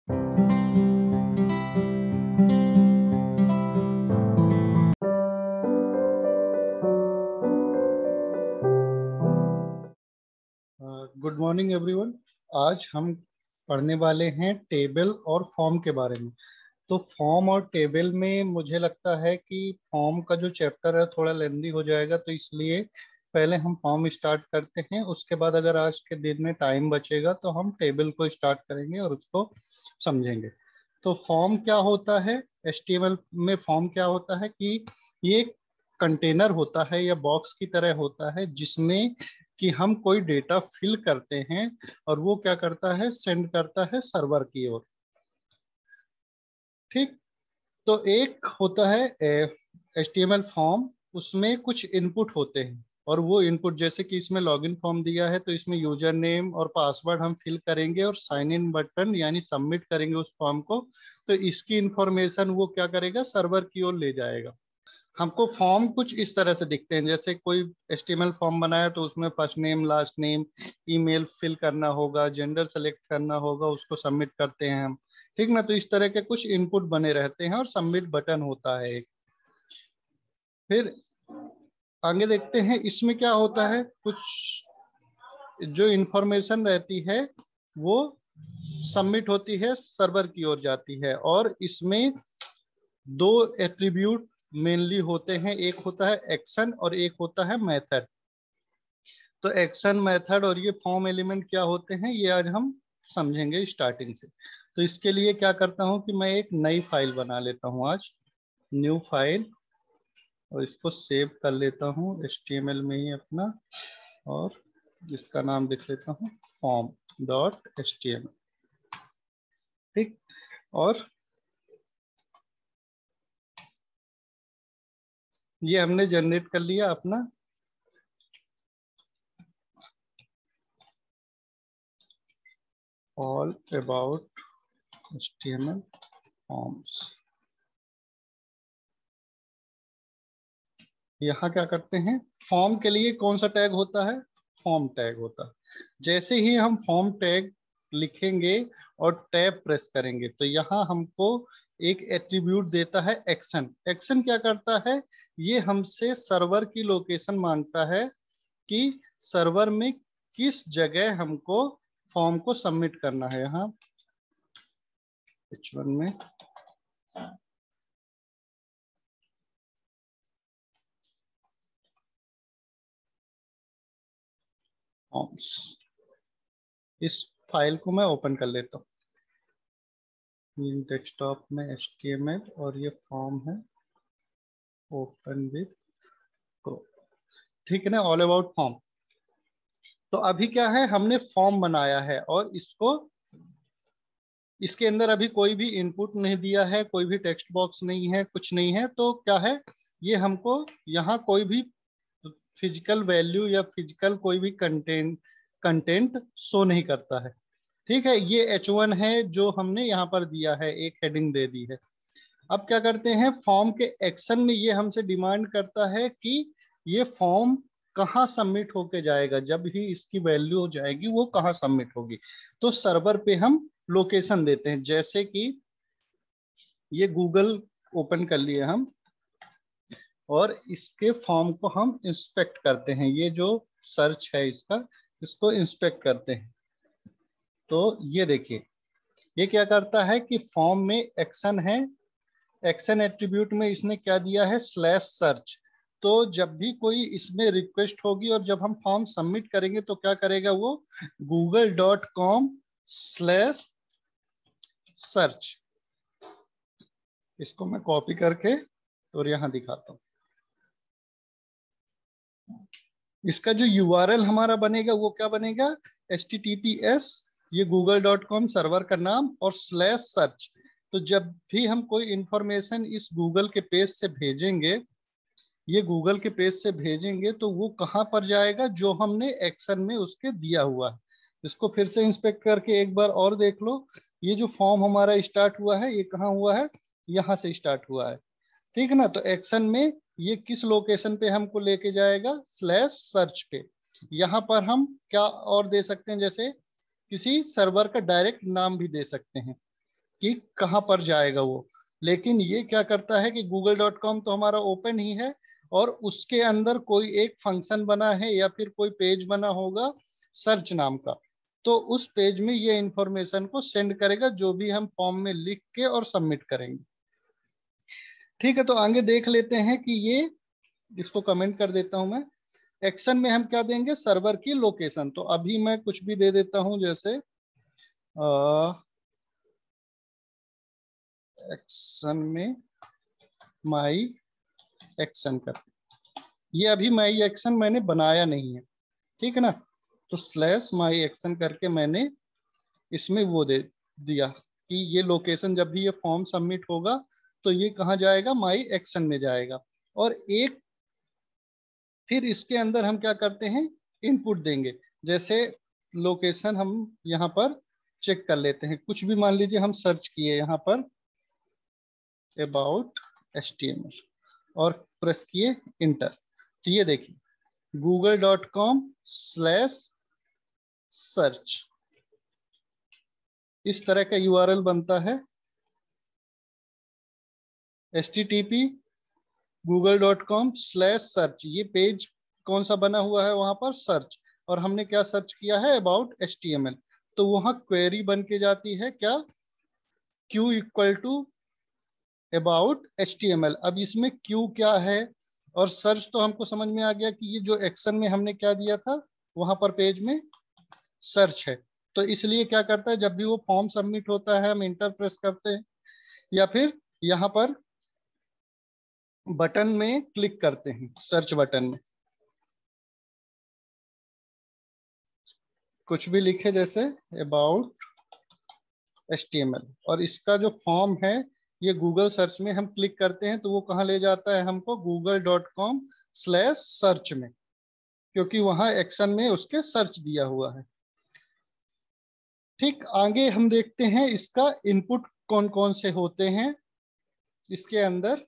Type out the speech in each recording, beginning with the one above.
Good morning everyone. आज हम पढ़ने वाले हैं टेबल और फॉर्म के बारे में। तो फॉर्म और टेबल में मुझे लगता है कि फॉर्म का जो चैप्टर है थोड़ा लेंदी हो जाएगा, तो इसलिए पहले हम फॉर्म स्टार्ट करते हैं। उसके बाद अगर आज के दिन में टाइम बचेगा तो हम टेबल को स्टार्ट करेंगे और उसको समझेंगे। तो फॉर्म क्या होता है? एचटीएमएल में फॉर्म क्या होता है कि ये कंटेनर होता है या बॉक्स की तरह होता है जिसमें कि हम कोई डेटा फिल करते हैं और वो क्या करता है, सेंड करता है सर्वर की ओर। ठीक। तो एक होता है एचटीएमएल फॉर्म, उसमें कुछ इनपुट होते हैं और वो इनपुट जैसे कि इसमें लॉगिन फॉर्म दिया है तो इसमें यूजर नेम और पासवर्ड हम फिल करेंगे और साइन इन बटन यानी सबमिट करेंगे उस फॉर्म को। तो इसकी इंफॉर्मेशन वो क्या करेगा, सर्वर की ओर ले जाएगा। हमको फॉर्म कुछ इस तरह से दिखते हैं, जैसे कोई एचटीएमएल फॉर्म बनाया तो उसमें first name last name email fill करना होगा, जेंडर सेलेक्ट करना होगा, उसको सबमिट करते हैं हम। ठीक ना। तो इस तरह के कुछ इनपुट बने रहते हैं और सबमिट बटन होता है एक। फिर आगे देखते हैं इसमें क्या होता है। कुछ जो इंफॉर्मेशन रहती है वो सबमिट होती है, सर्वर की ओर जाती है। और इसमें दो एट्रीब्यूट मेनली होते हैं, एक होता है एक्शन और एक होता है मेथड। तो एक्शन, मेथड और ये फॉर्म एलिमेंट क्या होते हैं ये आज हम समझेंगे स्टार्टिंग से। तो इसके लिए क्या करता हूं कि मैं एक नई फाइल बना लेता हूं आज, न्यू फाइल, और इसको सेव कर लेता हूं एचटीएमएल में ही अपना, और इसका नाम लिख लेता हूं फॉर्म डॉट एचटीएमएल। ठीक। और ये हमने जनरेट कर लिया अपना ऑल अबाउट एचटीएमएल फॉर्म्स। यहाँ क्या करते हैं, फॉर्म के लिए कौन सा टैग होता है, फॉर्म टैग होता है। जैसे ही हम फॉर्म टैग लिखेंगे और टैब प्रेस करेंगे तो यहाँ हमको एक एट्रीब्यूट देता है एक्शन। एक्शन क्या करता है, ये हमसे सर्वर की लोकेशन मांगता है कि सर्वर में किस जगह हमको फॉर्म को सबमिट करना है। यहाँ H1 में फॉर्म्स, इस फाइल को मैं ओपन कर लेता हूँ डेस्कटॉप में HTML, और ये फॉर्म है ओपन विद प्रो। ठीक है ना, ऑल अबाउट फॉर्म। तो अभी क्या है, हमने फॉर्म बनाया है और इसको, इसके अंदर अभी कोई भी इनपुट नहीं दिया है, कोई भी टेक्स्ट बॉक्स नहीं है, कुछ नहीं है। तो क्या है, ये हमको यहाँ कोई भी फिजिकल वैल्यू या फिजिकल कोई भी कंटेंट कंटेंट शो नहीं करता है। ठीक है, ये H1 है जो हमने यहाँ पर दिया है, एक हेडिंग दे दी है। अब क्या करते हैं, फॉर्म के एक्शन में ये हमसे डिमांड करता है कि ये फॉर्म कहाँ सबमिट होके जाएगा, जब ही इसकी वैल्यू हो जाएगी वो कहाँ सबमिट होगी। तो सर्वर पे हम लोकेशन देते हैं, जैसे कि ये गूगल ओपन कर लिए हम और इसके फॉर्म को हम इंस्पेक्ट करते हैं। ये जो सर्च है इसका, इसको इंस्पेक्ट करते हैं। तो ये देखिए, ये क्या करता है कि फॉर्म में एक्शन है, एक्शन एट्रीब्यूट में इसने क्या दिया है, स्लैश सर्च। तो जब भी कोई इसमें रिक्वेस्ट होगी और जब हम फॉर्म सबमिट करेंगे तो क्या करेगा वो, google.com/सर्च। इसको मैं कॉपी करके और यहाँ दिखाता हूँ। इसका जो यूआरएल हमारा बनेगा वो क्या बनेगा, https, ये google.com सर्वर का नाम और स्लैश सर्च। तो जब भी हम कोई इंफॉर्मेशन इस गूगल के पेज से भेजेंगे, ये गूगल के पेज से भेजेंगे तो वो कहाँ पर जाएगा, जो हमने एक्शन में उसके दिया हुआ है। इसको फिर से इंस्पेक्ट करके एक बार और देख लो। ये जो फॉर्म हमारा स्टार्ट हुआ है ये कहाँ हुआ है, यहाँ से स्टार्ट हुआ है। ठीक है ना। तो एक्शन में ये किस लोकेशन पे हमको लेके जाएगा, स्लैश सर्च पे। यहाँ पर हम क्या और दे सकते हैं, जैसे किसी सर्वर का डायरेक्ट नाम भी दे सकते हैं। कि कहाँ पर जाएगा वो। लेकिन ये क्या करता है कि google.com तो हमारा ओपन ही है, और उसके अंदर कोई एक फंक्शन बना है या फिर कोई पेज बना होगा सर्च नाम का, तो उस पेज में ये इंफॉर्मेशन को सेंड करेगा जो भी हम फॉर्म में लिख के और सबमिट करेंगे। ठीक है, तो आगे देख लेते हैं कि ये, इसको कमेंट कर देता हूं मैं। एक्शन में हम क्या देंगे, सर्वर की लोकेशन। तो अभी मैं कुछ भी दे देता हूं, जैसे एक्शन में माई एक्शन कर, ये अभी माई एक्शन मैंने बनाया नहीं है, ठीक है ना। तो स्लैश माई एक्शन करके मैंने इसमें वो दे दिया कि ये लोकेशन जब भी ये फॉर्म सबमिट होगा तो ये कहाँ जाएगा, माई एक्शन में जाएगा। और एक फिर इसके अंदर हम क्या करते हैं, इनपुट देंगे। जैसे लोकेशन हम यहाँ पर चेक कर लेते हैं, कुछ भी मान लीजिए हम सर्च किए यहाँ पर अबाउट HTML और प्रेस किए इंटर, तो ये देखिए google.com/सर्च इस तरह का URL बनता है। http google.com/सर्च, ये पेज कौन सा बना हुआ है वहां पर, सर्च। और हमने क्या सर्च किया है, अबाउट HTML, तो वहां क्वेरी बन के जाती है क्या, Q equal to about HTML। अब इसमें Q क्या है, और सर्च तो हमको समझ में आ गया कि ये जो एक्शन में हमने क्या दिया था वहां पर पेज में सर्च है। तो इसलिए क्या करता है, जब भी वो फॉर्म सबमिट होता है हम इंटर प्रेस करते हैं या फिर यहाँ पर बटन में क्लिक करते हैं, सर्च बटन में कुछ भी लिखे, जैसे अबाउट HTML, और इसका जो फॉर्म है ये गूगल सर्च में हम क्लिक करते हैं तो वो कहाँ ले जाता है हमको, google.com/सर्च में, क्योंकि वहां एक्शन में उसके सर्च दिया हुआ है। ठीक, आगे हम देखते हैं इसका इनपुट कौन कौन से होते हैं इसके अंदर।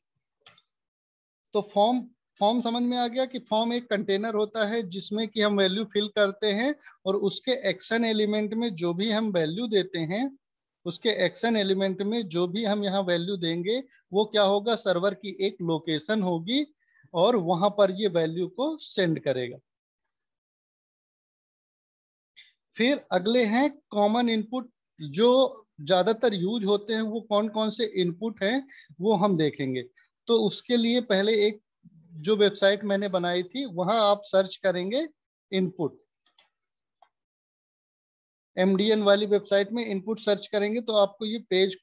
तो फॉर्म फॉर्म समझ में आ गया कि फॉर्म एक कंटेनर होता है जिसमें कि हम वैल्यू फिल करते हैं, और उसके एक्शन एलिमेंट में जो भी हम वैल्यू देते हैं, उसके एक्शन एलिमेंट में जो भी हम यहाँ वैल्यू देंगे वो क्या होगा, सर्वर की एक लोकेशन होगी और वहां पर ये वैल्यू को सेंड करेगा। फिर अगले हैं कॉमन इनपुट, जो ज्यादातर यूज होते हैं, वो कौन कौन से इनपुट हैं वो हम देखेंगे। तो उसके लिए पहले एक जो वेबसाइट मैंने बनाई थी वहां आप सर्च करेंगे इनपुट, MDN वाली वेबसाइट में इनपुट सर्च करेंगे तो आपको ये पेज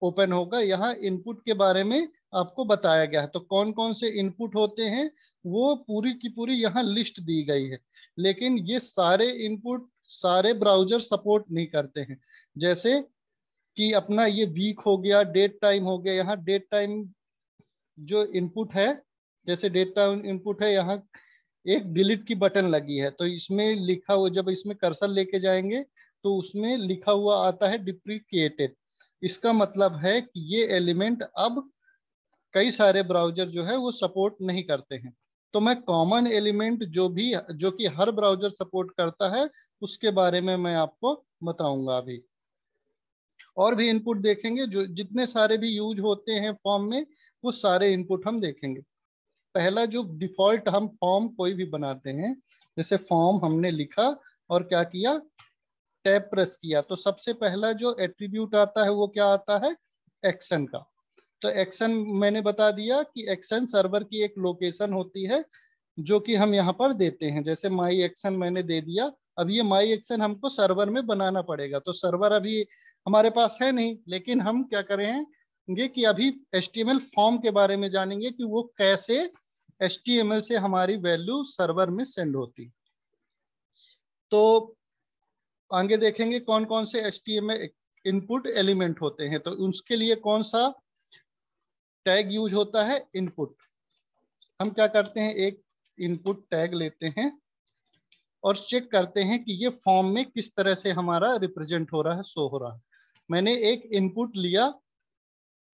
ओपन होगा। यहाँ इनपुट के बारे में आपको बताया गया है, तो कौन कौन से इनपुट होते हैं वो पूरी की पूरी यहाँ लिस्ट दी गई है। लेकिन ये सारे इनपुट सारे ब्राउजर सपोर्ट नहीं करते हैं। जैसे कि अपना ये वीक हो गया, डेट टाइम हो गया, यहाँ डेट टाइम जो इनपुट है, जैसे डेट टाइम इनपुट है, यहाँ एक डिलीट की बटन लगी है, तो इसमें लिखा हुआ, जब इसमें कर्सर लेके जाएंगे तो उसमें लिखा हुआ आता है डिप्रिकेटेड। इसका मतलब है कि ये एलिमेंट अब कई सारे ब्राउजर जो है वो सपोर्ट नहीं करते हैं। तो मैं कॉमन एलिमेंट जो कि हर ब्राउजर सपोर्ट करता है उसके बारे में मैं आपको बताऊंगा अभी। और भी इनपुट देखेंगे, जो जितने सारे भी यूज होते हैं फॉर्म में वो सारे इनपुट हम देखेंगे। पहला जो डिफॉल्ट हम फॉर्म कोई भी बनाते हैं, जैसे फॉर्म हमने लिखा और क्या किया, टैब प्रेस किया, तो सबसे पहला जो एट्रीब्यूट आता है वो क्या आता है, एक्शन का। तो एक्शन मैंने बता दिया कि एक्शन सर्वर की एक लोकेशन होती है जो कि हम यहाँ पर देते हैं। जैसे माई एक्शन मैंने दे दिया, अब ये माई एक्शन हमको सर्वर में बनाना पड़ेगा, तो सर्वर अभी हमारे पास है नहीं, लेकिन हम क्या करेंगे कि अभी HTML फॉर्म के बारे में जानेंगे कि वो कैसे HTML से हमारी वैल्यू सर्वर में सेंड होती। तो आगे देखेंगे कौन कौन से HTML इनपुट एलिमेंट होते हैं, तो उसके लिए कौन सा टैग यूज होता है, इनपुट। हम क्या करते हैं, एक इनपुट टैग लेते हैं और चेक करते हैं कि ये फॉर्म में किस तरह से हमारा रिप्रेजेंट हो रहा है, शो हो रहा है। मैंने एक इनपुट लिया,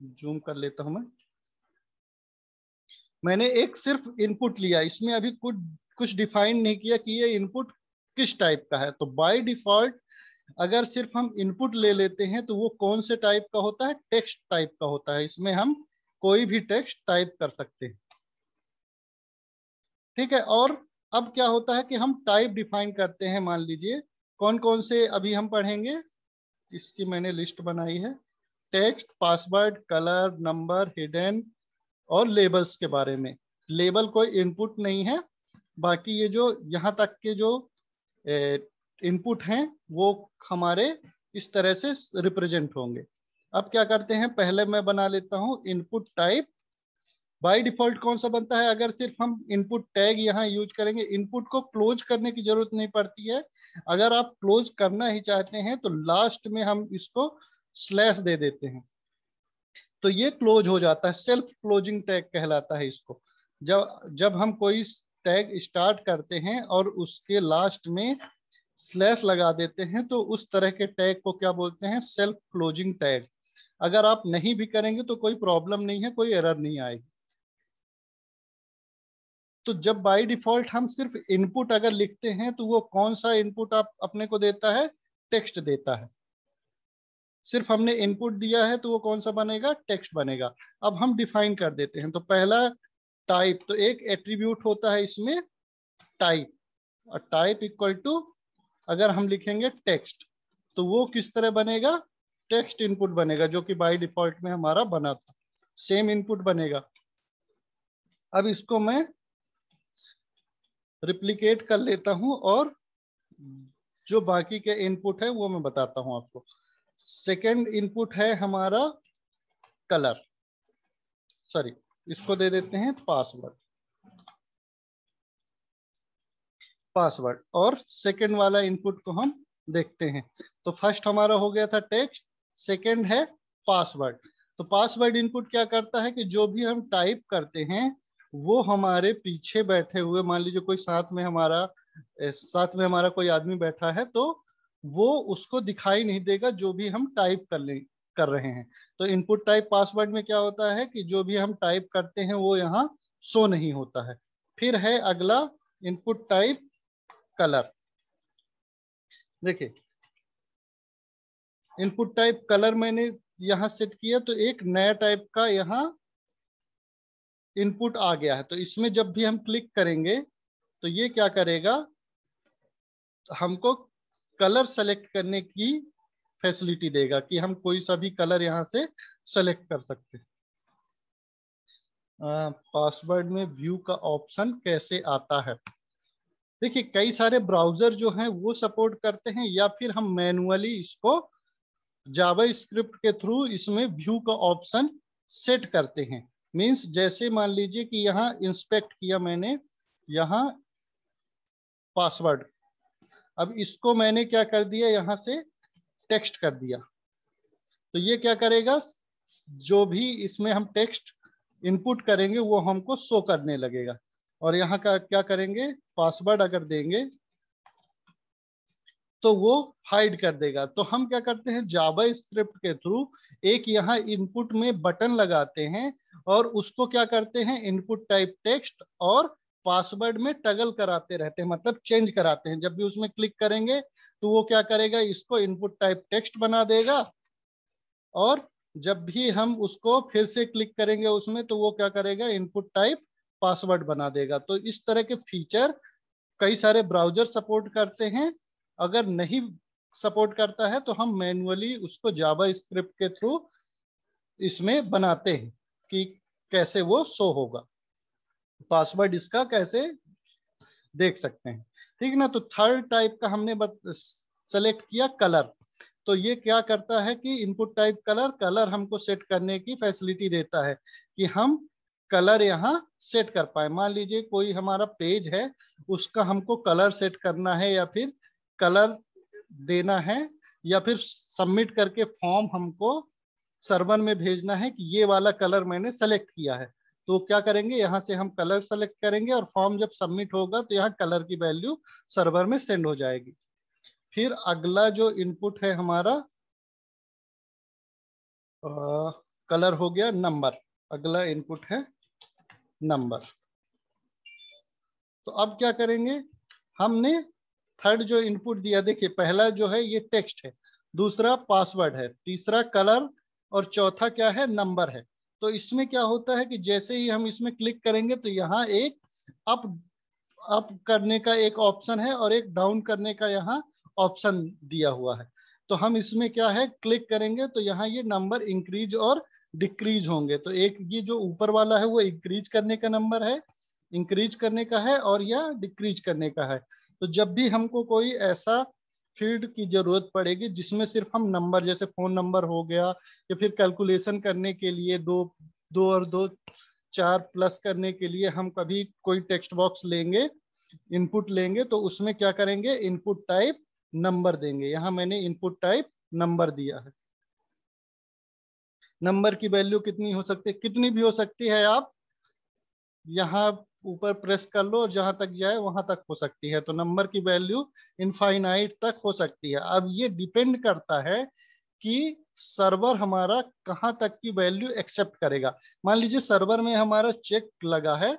जूम कर लेता हूं मैंने एक सिर्फ इनपुट लिया, इसमें अभी कुछ कुछ डिफाइन नहीं किया कि ये इनपुट किस टाइप का है। तो बाय डिफॉल्ट अगर सिर्फ हम इनपुट ले लेते हैं तो वो कौन से टाइप का होता है, टेक्स्ट टाइप का होता है। इसमें हम कोई भी टेक्स्ट टाइप कर सकते हैं, ठीक है। और अब क्या होता है कि हम टाइप डिफाइन करते हैं। मान लीजिए कौन कौन से अभी हम पढ़ेंगे, इसकी मैंने लिस्ट बनाई है। Text, password, colour, number, hidden और लेबल्स के बारे में। लेबल कोई इनपुट नहीं है, बाकी ये जो यहाँ तक के जो इनपुट हैं वो हमारे इस तरह से रिप्रेजेंट होंगे। अब क्या करते हैं, पहले मैं बना लेता हूँ इनपुट टाइप। बाय डिफॉल्ट कौन सा बनता है, अगर सिर्फ हम इनपुट टैग यहाँ यूज करेंगे, इनपुट को क्लोज करने की जरूरत नहीं पड़ती है। अगर आप क्लोज करना ही चाहते हैं तो लास्ट में हम इसको स्लैश दे देते हैं, तो ये क्लोज हो जाता है। सेल्फ क्लोजिंग टैग कहलाता है इसको। जब जब हम कोई टैग स्टार्ट करते हैं और उसके लास्ट में स्लैश लगा देते हैं तो उस तरह के टैग को क्या बोलते हैं, सेल्फ क्लोजिंग टैग। अगर आप नहीं भी करेंगे तो कोई प्रॉब्लम नहीं है, कोई एरर नहीं आएगी। तो जब बाय डिफॉल्ट हम सिर्फ इनपुट अगर लिखते हैं तो वो कौन सा इनपुट आप अपने को देता है, टेक्स्ट देता है। सिर्फ हमने इनपुट दिया है तो वो कौन सा बनेगा, टेक्स्ट बनेगा। अब हम डिफाइन कर देते हैं। तो पहला टाइप, तो एक एट्रीब्यूट होता है इसमें टाइप, और टाइप इक्वल टू अगर हम लिखेंगे टेक्स्ट तो वो किस तरह बनेगा, टेक्स्ट इनपुट बनेगा, जो कि बाय डिफॉल्ट में हमारा बना था, सेम इनपुट बनेगा। अब इसको मैं रिप्लिकेट कर लेता हूं और जो बाकी के इनपुट है वो मैं बताता हूं आपको। सेकेंड इनपुट है हमारा कलर, सॉरी इसको दे देते हैं पासवर्ड। पासवर्ड और सेकेंड वाला इनपुट को हम देखते हैं। तो फर्स्ट हमारा हो गया था टेक्स्ट, सेकेंड है पासवर्ड। तो पासवर्ड इनपुट क्या करता है कि जो भी हम टाइप करते हैं वो हमारे पीछे बैठे हुए, मान लीजिए कोई साथ में हमारा कोई आदमी बैठा है तो वो उसको दिखाई नहीं देगा जो भी हम टाइप कर रहे हैं। तो इनपुट टाइप पासवर्ड में क्या होता है कि जो भी हम टाइप करते हैं वो यहाँ शो नहीं होता है। फिर है अगला इनपुट टाइप कलर। देखिए इनपुट टाइप कलर मैंने यहां सेट किया तो एक नया टाइप का यहाँ इनपुट आ गया है। तो इसमें जब भी हम क्लिक करेंगे तो ये क्या करेगा, हमको कलर सेलेक्ट करने की फैसिलिटी देगा कि हम कोई सा भी कलर यहाँ से सेलेक्ट कर सकते हैं। पासवर्ड में व्यू का ऑप्शन कैसे आता है, देखिए कई सारे ब्राउजर जो हैं वो सपोर्ट करते हैं, या फिर हम मैनुअली इसको जावा स्क्रिप्ट के थ्रू इसमें व्यू का ऑप्शन सेट करते हैं। मींस जैसे मान लीजिए कि यहाँ इंस्पेक्ट किया मैंने यहाँ पासवर्ड, अब इसको मैंने क्या कर दिया, यहाँ से टेक्स्ट कर दिया, तो ये क्या करेगा, जो भी इसमें हम टेक्स्ट इनपुट करेंगे वो हमको शो करने लगेगा। और यहाँ का क्या करेंगे, पासवर्ड अगर देंगे तो वो हाइड कर देगा। तो हम क्या करते हैं, जावा स्क्रिप्ट के थ्रू एक यहाँ इनपुट में बटन लगाते हैं और उसको क्या करते हैं, इनपुट टाइप टेक्स्ट और पासवर्ड में टगल कराते रहते हैं, मतलब चेंज कराते हैं। जब भी उसमें क्लिक करेंगे तो वो क्या करेगा, इसको इनपुट टाइप टेक्स्ट बना देगा, और जब भी हम उसको फिर से क्लिक करेंगे उसमें तो वो क्या करेगा, इनपुट टाइप पासवर्ड बना देगा। तो इस तरह के फीचर कई सारे ब्राउजर सपोर्ट करते हैं। अगर नहीं सपोर्ट करता है तो हम मैन्युअली उसको जावा स्क्रिप्ट के थ्रू इसमें बनाते हैं कि कैसे वो शो होगा, पासवर्ड इसका कैसे देख सकते हैं, ठीक ना। तो थर्ड टाइप का हमने सेलेक्ट किया कलर। तो ये क्या करता है कि इनपुट टाइप कलर, कलर हमको सेट करने की फैसिलिटी देता है कि हम कलर यहाँ सेट कर पाए। मान लीजिए कोई हमारा पेज है, उसका हमको कलर सेट करना है, या फिर कलर देना है, या फिर सबमिट करके फॉर्म हमको सर्वर में भेजना है कि ये वाला कलर मैंने सेलेक्ट किया है। तो क्या करेंगे, यहाँ से हम कलर सेलेक्ट करेंगे और फॉर्म जब सबमिट होगा तो यहाँ कलर की वैल्यू सर्वर में सेंड हो जाएगी। फिर अगला जो इनपुट है हमारा कलर हो गया नंबर, अगला इनपुट है नंबर। तो अब क्या करेंगे, हमने थर्ड जो इनपुट दिया, देखिए पहला जो है ये टेक्स्ट है, दूसरा पासवर्ड है, तीसरा कलर और चौथा क्या है, नंबर है। तो इसमें क्या होता है कि जैसे ही हम इसमें क्लिक करेंगे तो यहाँ एक अप अप करने का एक ऑप्शन है और एक डाउन करने का यहाँ ऑप्शन दिया हुआ है। तो हम इसमें क्या है, क्लिक करेंगे तो यहाँ ये नंबर इंक्रीज और डिक्रीज होंगे। तो एक ये जो ऊपर वाला है वो इंक्रीज करने का नंबर है, इंक्रीज करने का है, और यह डिक्रीज करने का है। तो जब भी हमको कोई ऐसा फील्ड की जरूरत पड़ेगी जिसमें सिर्फ हम नंबर, जैसे फोन नंबर हो गया, या फिर कैलकुलेशन करने के लिए दो दो और दो चार प्लस करने के लिए हम कभी कोई टेक्स्ट बॉक्स लेंगे, इनपुट लेंगे, तो उसमें क्या करेंगे, इनपुट टाइप नंबर देंगे। यहां मैंने इनपुट टाइप नंबर दिया है। नंबर की वैल्यू कितनी हो सकती है, कितनी भी हो सकती है, आप यहाँ ऊपर प्रेस कर लो और जहां तक जाए वहां तक हो सकती है। तो नंबर की वैल्यू इनफाइनाइट तक हो सकती है। अब ये डिपेंड करता है कि सर्वर हमारा कहां तक की वैल्यू एक्सेप्ट करेगा। मान लीजिए सर्वर में हमारा चेक लगा है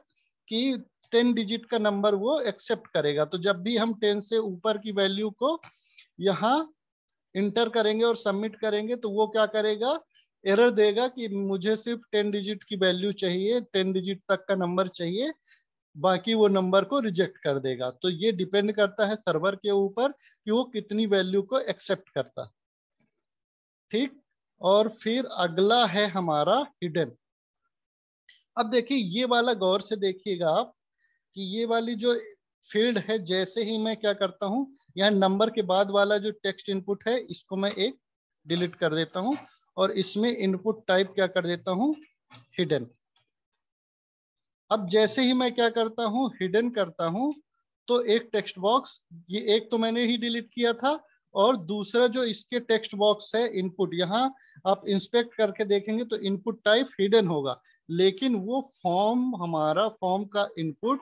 कि 10 डिजिट का नंबर वो एक्सेप्ट करेगा, तो जब भी हम 10 से ऊपर की वैल्यू को यहाँ इंटर करेंगे और सबमिट करेंगे तो वो क्या करेगा, एरर देगा कि मुझे सिर्फ 10 डिजिट की वैल्यू चाहिए, 10 डिजिट तक का नंबर चाहिए, बाकी वो नंबर को रिजेक्ट कर देगा। तो ये डिपेंड करता है सर्वर के ऊपर कि वो कितनी वैल्यू को एक्सेप्ट करता है। ठीक, और फिर अगला है हमारा हिडन। अब देखिए ये वाला गौर से देखिएगा आप कि ये वाली जो फील्ड है, जैसे ही मैं क्या करता हूं, यहाँ नंबर के बाद वाला जो टेक्स्ट इनपुट है इसको मैं एक डिलीट कर देता हूं और इसमें इनपुट टाइप क्या कर देता हूं, हिडन। अब जैसे ही मैं क्या करता हूं, हिडन करता हूं, तो एक टेक्स्ट बॉक्स, ये एक तो मैंने ही डिलीट किया था, और दूसरा जो इसके टेक्स्ट बॉक्स है इनपुट, यहाँ आप इंस्पेक्ट करके देखेंगे तो इनपुट टाइप हिडन होगा, लेकिन वो फॉर्म, हमारा फॉर्म का इनपुट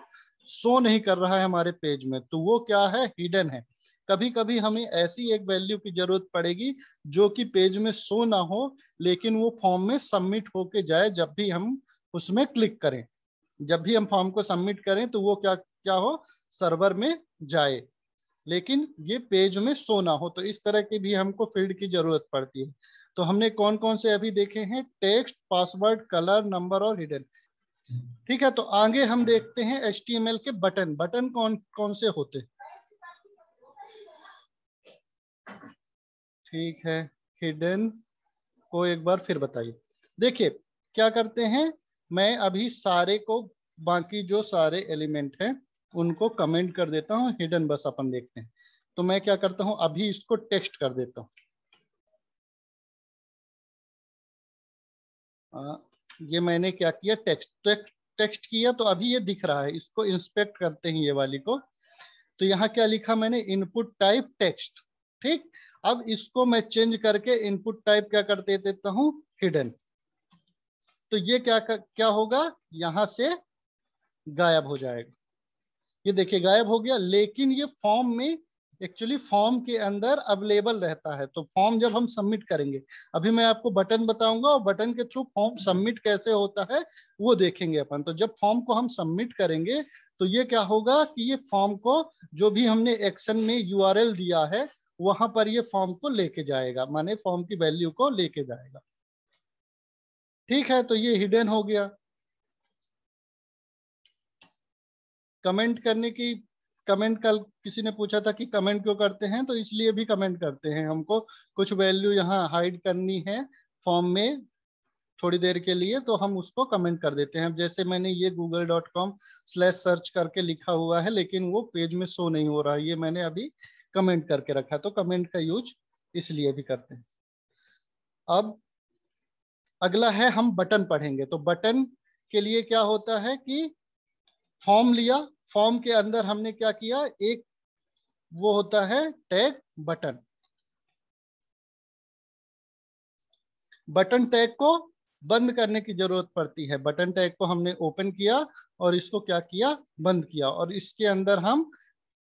शो नहीं कर रहा है हमारे पेज में, तो वो क्या है, हिडन है। कभी कभी हमें ऐसी एक वैल्यू की जरूरत पड़ेगी जो कि पेज में शो ना हो, लेकिन वो फॉर्म में सबमिट होके जाए जब भी हम उसमें क्लिक करें। जब भी हम फॉर्म को सबमिट करें तो वो क्या क्या हो, सर्वर में जाए, लेकिन ये पेज में शो ना हो। तो इस तरह की भी हमको फील्ड की जरूरत पड़ती है। तो हमने कौन कौन से अभी देखे हैं, टेक्स्ट, पासवर्ड, कलर, नंबर और हिडन। ठीक है, तो आगे हम देखते हैं HTML के बटन। बटन कौन कौन से होते हैं। ठीक है, हिडन को एक बार फिर बताइए। देखिए क्या करते हैं, मैं अभी सारे को, बाकी जो सारे एलिमेंट हैं उनको कमेंट कर देता हूं, हिडन बस अपन देखते हैं। तो मैं क्या करता हूं, अभी इसको टेक्स्ट कर देता हूं। ये मैंने क्या किया, टेक्स्ट किया, तो अभी ये दिख रहा है। इसको इंस्पेक्ट करते हैं ये वाली को। तो यहाँ क्या लिखा मैंने, इनपुट टाइप टेक्स्ट। ठीक, अब इसको मैं चेंज करके इनपुट टाइप क्या कर देता हूँ, हिडन। तो ये क्या होगा, यहां से गायब हो जाएगा। ये देखिए गायब हो गया, लेकिन ये फॉर्म में, एक्चुअली फॉर्म के अंदर अवेलेबल रहता है। तो फॉर्म जब हम सबमिट करेंगे, अभी मैं आपको बटन बताऊंगा और बटन के थ्रू फॉर्म सबमिट कैसे होता है वो देखेंगे अपन। तो जब फॉर्म को हम सबमिट करेंगे तो ये क्या होगा कि ये फॉर्म को, जो भी हमने एक्शन में URL दिया है वहां पर ये फॉर्म को लेके जाएगा, माने फॉर्म की वैल्यू को लेके जाएगा। ठीक है, तो ये हिडन हो गया। कमेंट करने की, कमेंट कल किसी ने पूछा था कि कमेंट क्यों करते हैं, तो इसलिए भी कमेंट करते हैं, हमको कुछ वैल्यू यहाँ हाइड करनी है फॉर्म में थोड़ी देर के लिए, तो हम उसको कमेंट कर देते हैं। अब जैसे मैंने ये google.com/सर्च करके लिखा हुआ है, लेकिन वो पेज में शो नहीं हो रहा है, ये मैंने अभी कमेंट करके रखा है। तो कमेंट का यूज इसलिए भी करते हैं। अब अगला है, हम बटन पढ़ेंगे। तो बटन के लिए क्या होता है कि फॉर्म लिया, फॉर्म के अंदर हमने क्या किया, एक वो होता है टैग बटन। बटन टैग को बंद करने की जरूरत पड़ती है। बटन टैग को हमने ओपन किया और इसको क्या किया, बंद किया, और इसके अंदर हम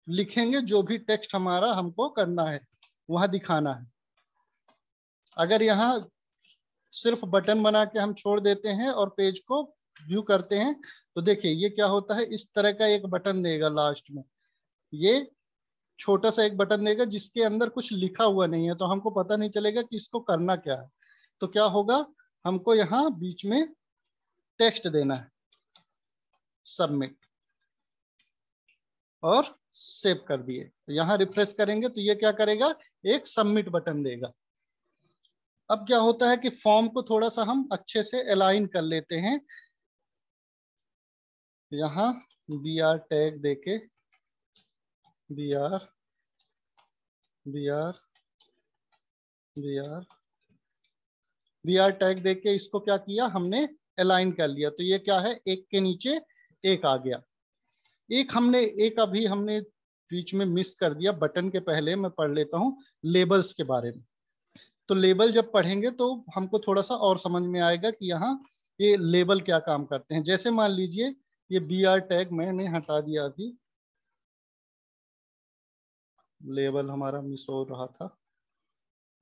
लिखेंगे जो भी टेक्स्ट हमारा हमको करना है, वहां दिखाना है। अगर यहाँ सिर्फ बटन बना के हम छोड़ देते हैं और पेज को व्यू करते हैं तो देखिए ये क्या होता है, इस तरह का एक बटन देगा लास्ट में। ये छोटा सा एक बटन देगा जिसके अंदर कुछ लिखा हुआ नहीं है, तो हमको पता नहीं चलेगा कि इसको करना क्या है। तो क्या होगा, हमको यहाँ बीच में टेक्स्ट देना है, सबमिट, और सेव कर दिए। तो यहाँ रिफ्रेश करेंगे तो ये क्या करेगा, एक सबमिट बटन देगा। अब क्या होता है कि फॉर्म को थोड़ा सा हम अच्छे से अलाइन कर लेते हैं। यहाँ br टैग देके, br br br br tag देके इसको क्या किया हमने, अलाइन कर लिया। तो ये क्या है, एक के नीचे एक आ गया। एक अभी हमने बीच में मिस कर दिया, बटन के पहले मैं पढ़ लेता हूँ लेबल्स के बारे में। तो लेबल जब पढ़ेंगे तो हमको थोड़ा सा और समझ में आएगा कि यहाँ ये लेबल क्या काम करते हैं। जैसे मान लीजिए ये br टैग मैंने हटा दिया, अभी लेबल हमारा मिस हो रहा था,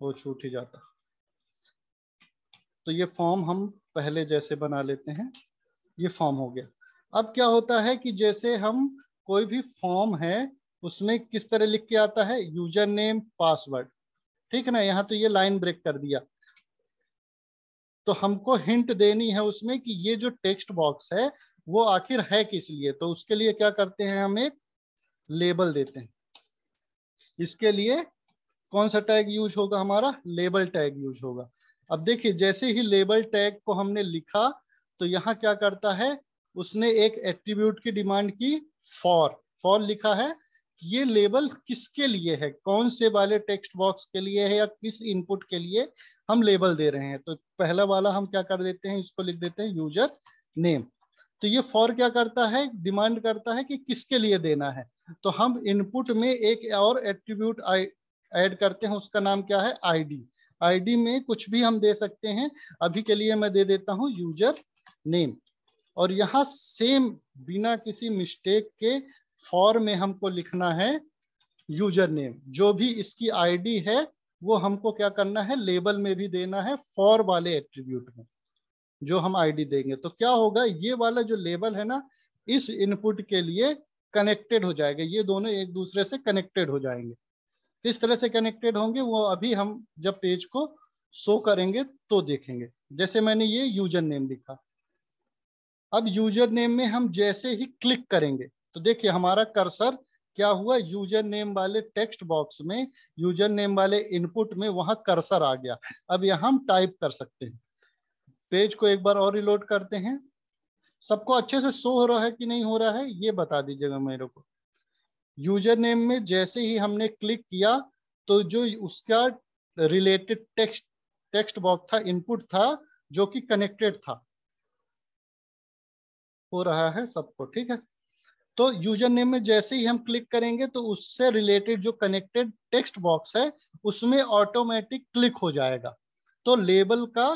वो छूट ही जाता। तो ये फॉर्म हम पहले जैसे बना लेते हैं, ये फॉर्म हो गया। अब क्या होता है कि जैसे हम कोई भी फॉर्म है उसमें किस तरह लिख के आता है, यूजर नेम पासवर्ड, ठीक है ना। यहाँ तो ये लाइन ब्रेक कर दिया, तो हमको हिंट देनी है उसमें कि ये जो टेक्स्ट बॉक्स है वो आखिर है किस लिए। तो उसके लिए क्या करते हैं, हम एक लेबल देते हैं। इसके लिए कौन सा टैग यूज होगा, हमारा लेबल टैग यूज होगा। अब देखिए जैसे ही लेबल टैग को हमने लिखा तो यहाँ क्या करता है, उसने एक एट्रीब्यूट की डिमांड की, फॉर लिखा है कि ये लेबल किसके लिए है, कौन से वाले टेक्स्ट बॉक्स के लिए है या किस इनपुट के लिए हम लेबल दे रहे हैं। तो पहला वाला हम क्या कर देते हैं, इसको लिख देते हैं यूजर नेम। तो ये फॉर क्या करता है, डिमांड करता है कि किसके लिए देना है। तो हम इनपुट में एक और एट्रीब्यूट ऐड करते हैं, उसका नाम क्या है, आईडी। आईडी में कुछ भी हम दे सकते हैं, अभी के लिए मैं दे देता हूं यूजर नेम। और यहाँ सेम बिना किसी मिस्टेक के फॉर में हमको लिखना है यूजर नेम। जो भी इसकी आईडी है वो हमको क्या करना है, लेबल में भी देना है, फॉर वाले एट्रीब्यूट में जो हम आईडी देंगे। तो क्या होगा, ये वाला जो लेबल है ना, इस इनपुट के लिए कनेक्टेड हो जाएगा, ये दोनों एक दूसरे से कनेक्टेड हो जाएंगे। किस तरह से कनेक्टेड होंगे वो अभी हम जब पेज को शो करेंगे तो देखेंगे। जैसे मैंने ये यूजर नेम लिखा, अब यूजर नेम में हम जैसे ही क्लिक करेंगे तो देखिए हमारा कर्सर क्या हुआ, यूजर नेम वाले टेक्स्ट बॉक्स में, यूजर नेम वाले इनपुट में वहां कर्सर आ गया। अब यहाँ हम टाइप कर सकते हैं। पेज को एक बार और रिलोड करते हैं। सबको अच्छे से शो हो रहा है कि नहीं हो रहा है, ये बता दीजिएगा मेरे को। यूजर नेम में जैसे ही हमने क्लिक किया तो जो उसका रिलेटेड टेक्स्ट बॉक्स था, इनपुट था, जो कि कनेक्टेड था, हो रहा है सबको, ठीक है। तो यूजर नेम में जैसे ही हम क्लिक करेंगे तो उससे रिलेटेड जो कनेक्टेड टेक्स्ट बॉक्स है उसमें ऑटोमेटिक क्लिक हो जाएगा। तो लेबल का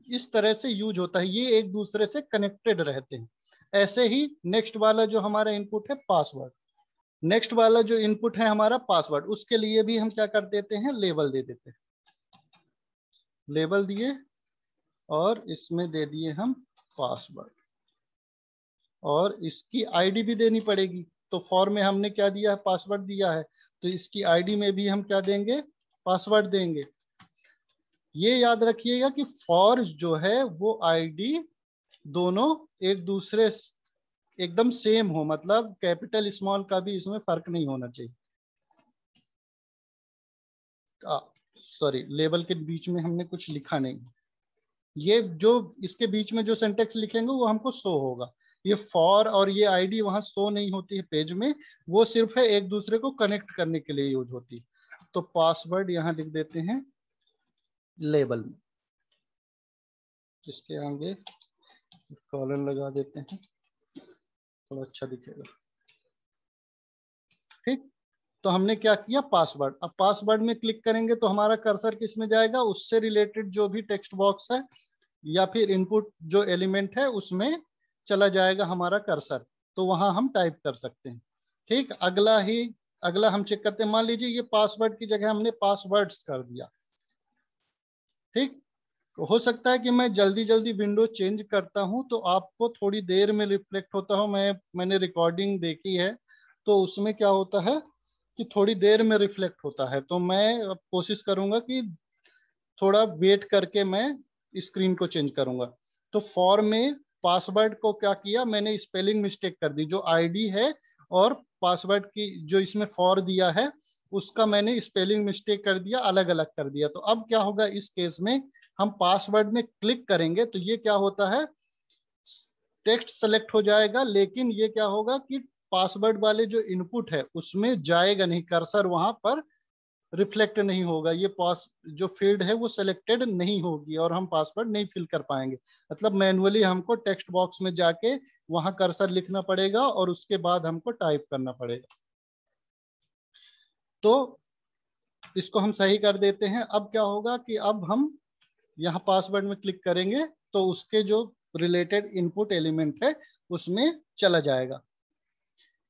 इस तरह से यूज होता है, ये एक दूसरे से कनेक्टेड रहते हैं। ऐसे ही नेक्स्ट वाला जो हमारा इनपुट है पासवर्ड, नेक्स्ट वाला जो इनपुट है हमारा पासवर्ड, उसके लिए भी हम क्या कर देते हैं, लेबल दे देते हैं। लेबल दिए और इसमें दे दिए हम पासवर्ड, और इसकी आईडी भी देनी पड़ेगी। तो फॉर में हमने क्या दिया है, पासवर्ड दिया है, तो इसकी आईडी में भी हम क्या देंगे, पासवर्ड देंगे। ये याद रखिएगा कि फॉर जो है वो आईडी दोनों एक दूसरे एकदम सेम हो, मतलब कैपिटल स्मॉल का भी इसमें फर्क नहीं होना चाहिए। सॉरी, लेबल के बीच में हमने कुछ लिखा नहीं, ये जो इसके बीच में जो सिंटेक्स लिखेंगे वो हमको शो होगा। ये फॉर और ये आईडी वहां शो नहीं होती है पेज में, वो सिर्फ है एक दूसरे को कनेक्ट करने के लिए यूज होती है। तो पासवर्ड यहाँ लिख देते हैं लेबल में, इसके आगे कॉलन लगा देते हैं, थोड़ा अच्छा दिखेगा, ठीक। तो हमने क्या किया, पासवर्ड। अब पासवर्ड में क्लिक करेंगे तो हमारा कर्सर किस में जाएगा, उससे रिलेटेड जो भी टेक्स्ट बॉक्स है या फिर इनपुट जो एलिमेंट है उसमें चला जाएगा हमारा कर्सर, तो वहां हम टाइप कर सकते हैं, ठीक। अगला हम चेक करते हैं, मान लीजिए ये पासवर्ड की जगह हमने पासवर्ड्स कर दिया, ठीक। हो सकता है कि मैं जल्दी जल्दी विंडो चेंज करता हूं तो आपको थोड़ी देर में रिफ्लेक्ट होता हो। मैंने रिकॉर्डिंग देखी है तो उसमें क्या होता है कि थोड़ी देर में रिफ्लेक्ट होता है, तो मैं अब कोशिश करूंगा कि थोड़ा वेट करके मैं स्क्रीन को चेंज करूंगा। तो फॉर में पासवर्ड को क्या किया मैंने, स्पेलिंग मिस्टेक कर दी। जो आईडी है और पासवर्ड की जो इसमें फॉर दिया है उसका मैंने स्पेलिंग मिस्टेक कर दिया, अलग अलग कर दिया। तो अब क्या होगा इस केस में, हम पासवर्ड में क्लिक करेंगे तो ये क्या होता है, टेक्स्ट सेलेक्ट हो जाएगा, लेकिन ये क्या होगा कि पासवर्ड वाले जो इनपुट है उसमें जाएगा नहीं, कर्सर वहां पर रिफ्लेक्ट नहीं होगा, ये पास जो फील्ड है वो सिलेक्टेड नहीं होगी और हम पासवर्ड नहीं फिल कर पाएंगे। मतलब मैनुअली हमको टेक्स्ट बॉक्स में जाके वहां कर्सर लिखना पड़ेगा और उसके बाद हमको टाइप करना पड़ेगा। तो इसको हम सही कर देते हैं। अब क्या होगा कि अब हम यहाँ पासवर्ड में क्लिक करेंगे तो उसके जो रिलेटेड इनपुट एलिमेंट है उसमें चला जाएगा।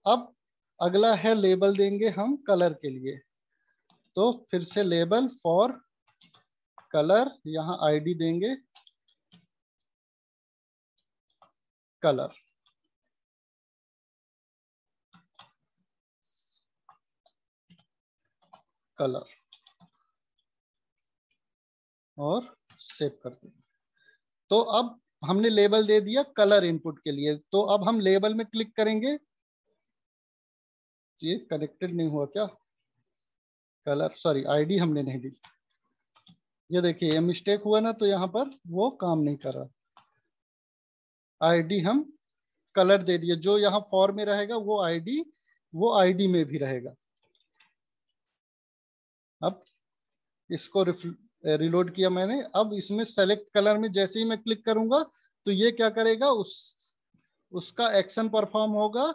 अब अगला है लेबल देंगे हम कलर के लिए। तो फिर से लेबल फॉर कलर, यहाँ आईडी देंगे कलर। कलर और सेव कर देंगे। तो अब हमने लेबल दे दिया कलर इनपुट के लिए। तो अब हम लेबल में क्लिक करेंगे। ये कनेक्टेड नहीं हुआ क्या, कलर सॉरी आईडी हमने नहीं दी। ये देखिए ये मिस्टेक हुआ ना, तो यहाँ पर वो काम नहीं कर रहा। आईडी हम कलर दे दिए, जो यहाँ फॉर में रहेगा वो आईडी में भी रहेगा। अब इसको रिलोड किया मैंने। अब इसमें सेलेक्ट कलर में जैसे ही मैं क्लिक करूंगा तो ये क्या करेगा, उसका एक्शन परफॉर्म होगा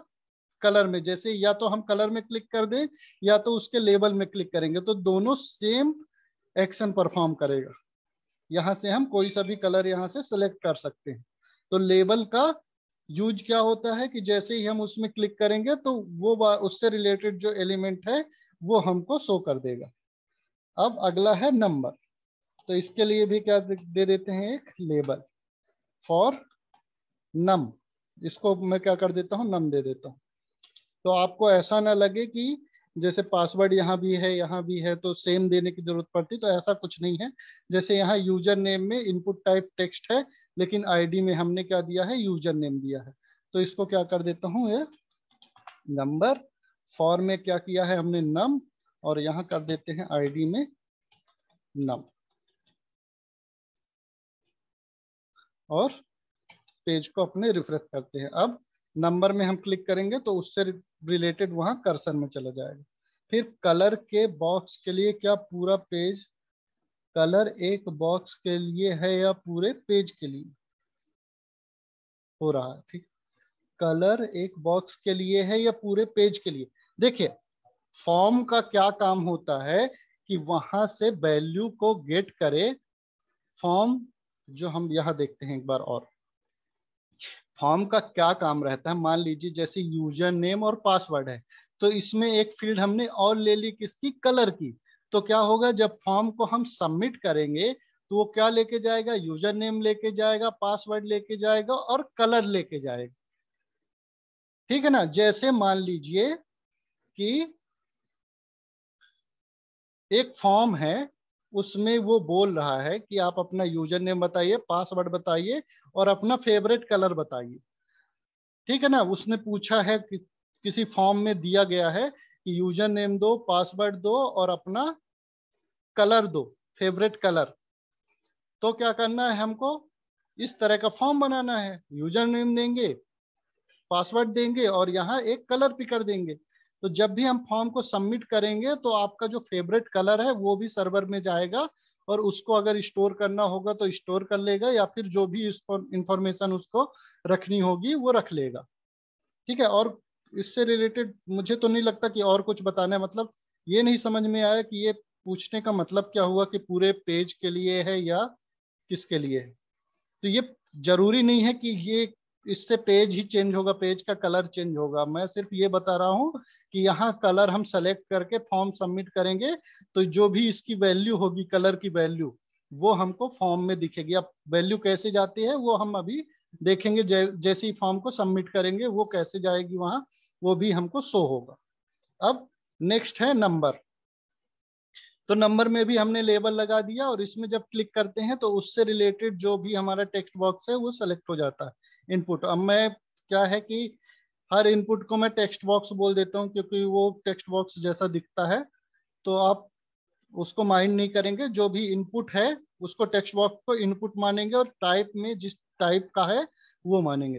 कलर में। जैसे या तो हम कलर में क्लिक कर दें या तो उसके लेबल में क्लिक करेंगे तो दोनों सेम एक्शन परफॉर्म करेगा। यहां से हम कोई सा भी कलर यहां से सेलेक्ट कर सकते हैं। तो लेबल का यूज क्या होता है कि जैसे ही हम उसमें क्लिक करेंगे तो वो उससे रिलेटेड जो एलिमेंट है वो हमको शो कर देगा। अब अगला है नंबर। तो इसके लिए भी क्या दे देते हैं, एक लेबल फॉर नम। इसको मैं क्या कर देता हूँ, नम दे देता हूँ। तो आपको ऐसा ना लगे कि जैसे पासवर्ड यहाँ भी है यहाँ भी है तो सेम देने की जरूरत पड़ती, तो ऐसा कुछ नहीं है। जैसे यहाँ यूजर नेम में इनपुट टाइप टेक्स्ट है, लेकिन आईडी में हमने क्या दिया है, यूजर नेम दिया है। तो इसको क्या कर देता हूँ, ये नंबर। फॉर में क्या किया है हमने, नम, और यहाँ कर देते हैं आईडी में नम। और पेज को अपने रिफ्रेश करते हैं। अब नंबर में हम क्लिक करेंगे तो उससे रिलेटेड वहां कर्सर में चला जाएगा। फिर कलर के बॉक्स के लिए क्या पूरा पेज, कलर एक बॉक्स के लिए है या पूरे पेज के लिए हो रहा है, ठीक। कलर एक बॉक्स के लिए है या पूरे पेज के लिए। देखिए फॉर्म का क्या काम होता है कि वहां से वैल्यू को गेट करे फॉर्म। जो हम यहाँ देखते हैं एक बार और, फॉर्म का क्या काम रहता है, मान लीजिए जैसे यूजर नेम और पासवर्ड है, तो इसमें एक फील्ड हमने और ले ली किसकी, कलर की। तो क्या होगा जब फॉर्म को हम सबमिट करेंगे तो वो क्या लेके जाएगा, यूजर नेम लेके जाएगा, पासवर्ड लेके जाएगा और कलर लेके जाएगा। ठीक है ना। जैसे मान लीजिए कि एक फॉर्म है, उसमें वो बोल रहा है कि आप अपना यूजर नेम बताइए, पासवर्ड बताइए और अपना फेवरेट कलर बताइए। ठीक है ना। उसने पूछा है कि किसी फॉर्म में दिया गया है कि यूजर नेम दो, पासवर्ड दो और अपना कलर दो, फेवरेट कलर। तो क्या करना है हमको, इस तरह का फॉर्म बनाना है। यूजर नेम देंगे, पासवर्ड देंगे और यहाँ एक कलर पिक कर देंगे। तो जब भी हम फॉर्म को सबमिट करेंगे तो आपका जो फेवरेट कलर है वो भी सर्वर में जाएगा और उसको अगर स्टोर करना होगा तो स्टोर कर लेगा, या फिर जो भी इंफॉर्मेशन उसको रखनी होगी वो रख लेगा। ठीक है। और इससे रिलेटेड मुझे तो नहीं लगता कि और कुछ बताना है। मतलब ये नहीं समझ में आया कि ये पूछने का मतलब क्या हुआ कि पूरे पेज के लिए है या किसके लिए है। तो ये जरूरी नहीं है कि ये इससे पेज ही चेंज होगा, पेज का कलर चेंज होगा। मैं सिर्फ ये बता रहा हूँ कि यहाँ कलर हम सेलेक्ट करके फॉर्म सबमिट करेंगे तो जो भी इसकी वैल्यू होगी, कलर की वैल्यू, वो हमको फॉर्म में दिखेगी। अब वैल्यू कैसे जाती है वो हम अभी देखेंगे। जैसे ही फॉर्म को सबमिट करेंगे वो कैसे जाएगी वहां, वो भी हमको शो होगा। अब नेक्स्ट है नंबर। तो नंबर में भी हमने लेबल लगा दिया और इसमें जब क्लिक करते हैं तो उससे रिलेटेड जो भी हमारा टेक्स्ट बॉक्स है वो सेलेक्ट हो जाता है इनपुट। अब मैं क्या है कि हर इनपुट को मैं टेक्स्ट बॉक्स बोल देता हूँ क्योंकि वो टेक्स्ट बॉक्स जैसा दिखता है, तो आप उसको माइंड नहीं करेंगे। जो भी इनपुट है उसको टेक्स्ट बॉक्स को इनपुट मानेंगे और टाइप में जिस टाइप का है वो मानेंगे।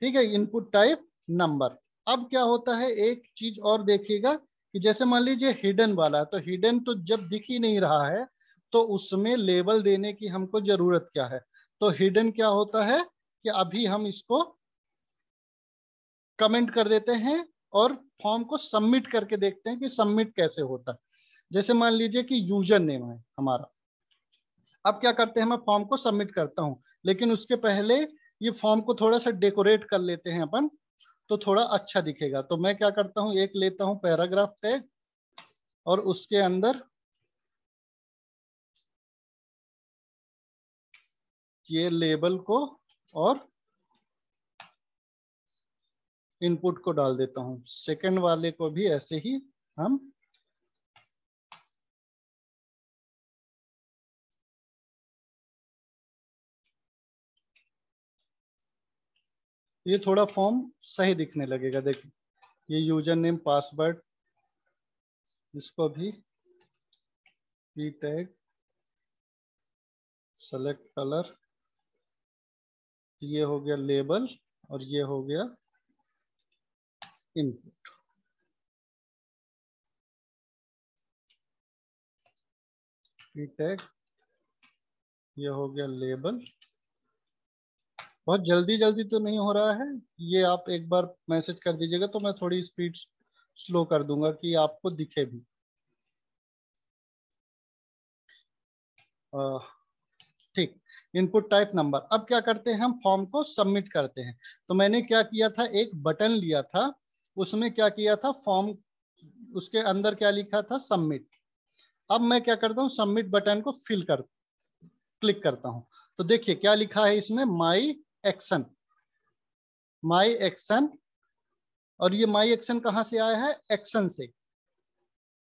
ठीक है, इनपुट टाइप नंबर। अब क्या होता है, एक चीज और देखिएगा कि जैसे मान लीजिए हिडन वाला है, तो हिडन तो जब दिख ही नहीं रहा है तो उसमें लेबल देने की हमको जरूरत क्या है। तो हिडन क्या होता है कि अभी हम इसको कमेंट कर देते हैं और फॉर्म को सबमिट करके देखते हैं कि सबमिट कैसे होता है। जैसे मान लीजिए कि यूजर नेम है हमारा। अब क्या करते हैं, मैं फॉर्म को सबमिट करता हूं, लेकिन उसके पहले ये फॉर्म को थोड़ा सा डेकोरेट कर लेते हैं अपन, तो थोड़ा अच्छा दिखेगा। तो मैं क्या करता हूं, एक लेता हूं पैराग्राफ टैग और उसके अंदर ये लेबल को और इनपुट को डाल देता हूं। सेकंड वाले को भी ऐसे ही हम ये थोड़ा फॉर्म सही दिखने लगेगा। देखिए ये यूजर नेम पासवर्ड, इसको भी की टैग, सेलेक्ट कलर, ये हो गया लेबल और ये हो गया इनपुट। की टैग, ये हो गया लेबल। बहुत जल्दी जल्दी तो नहीं हो रहा है, ये आप एक बार मैसेज कर दीजिएगा तो मैं थोड़ी स्पीड स्लो कर दूंगा कि आपको दिखे भी। ठीक, इनपुट टाइप नंबर। अब क्या करते हैं, हम फॉर्म को सबमिट करते हैं। तो मैंने क्या किया था, एक बटन लिया था, उसमें क्या किया था, फॉर्म उसके अंदर क्या लिखा था, सबमिट। अब मैं क्या करता हूँ, सबमिट बटन को क्लिक करता हूँ। तो देखिए क्या लिखा है इसमें, माई एक्शन। माई एक्शन, और ये माई एक्शन कहाँ से आया है, एक्शन से।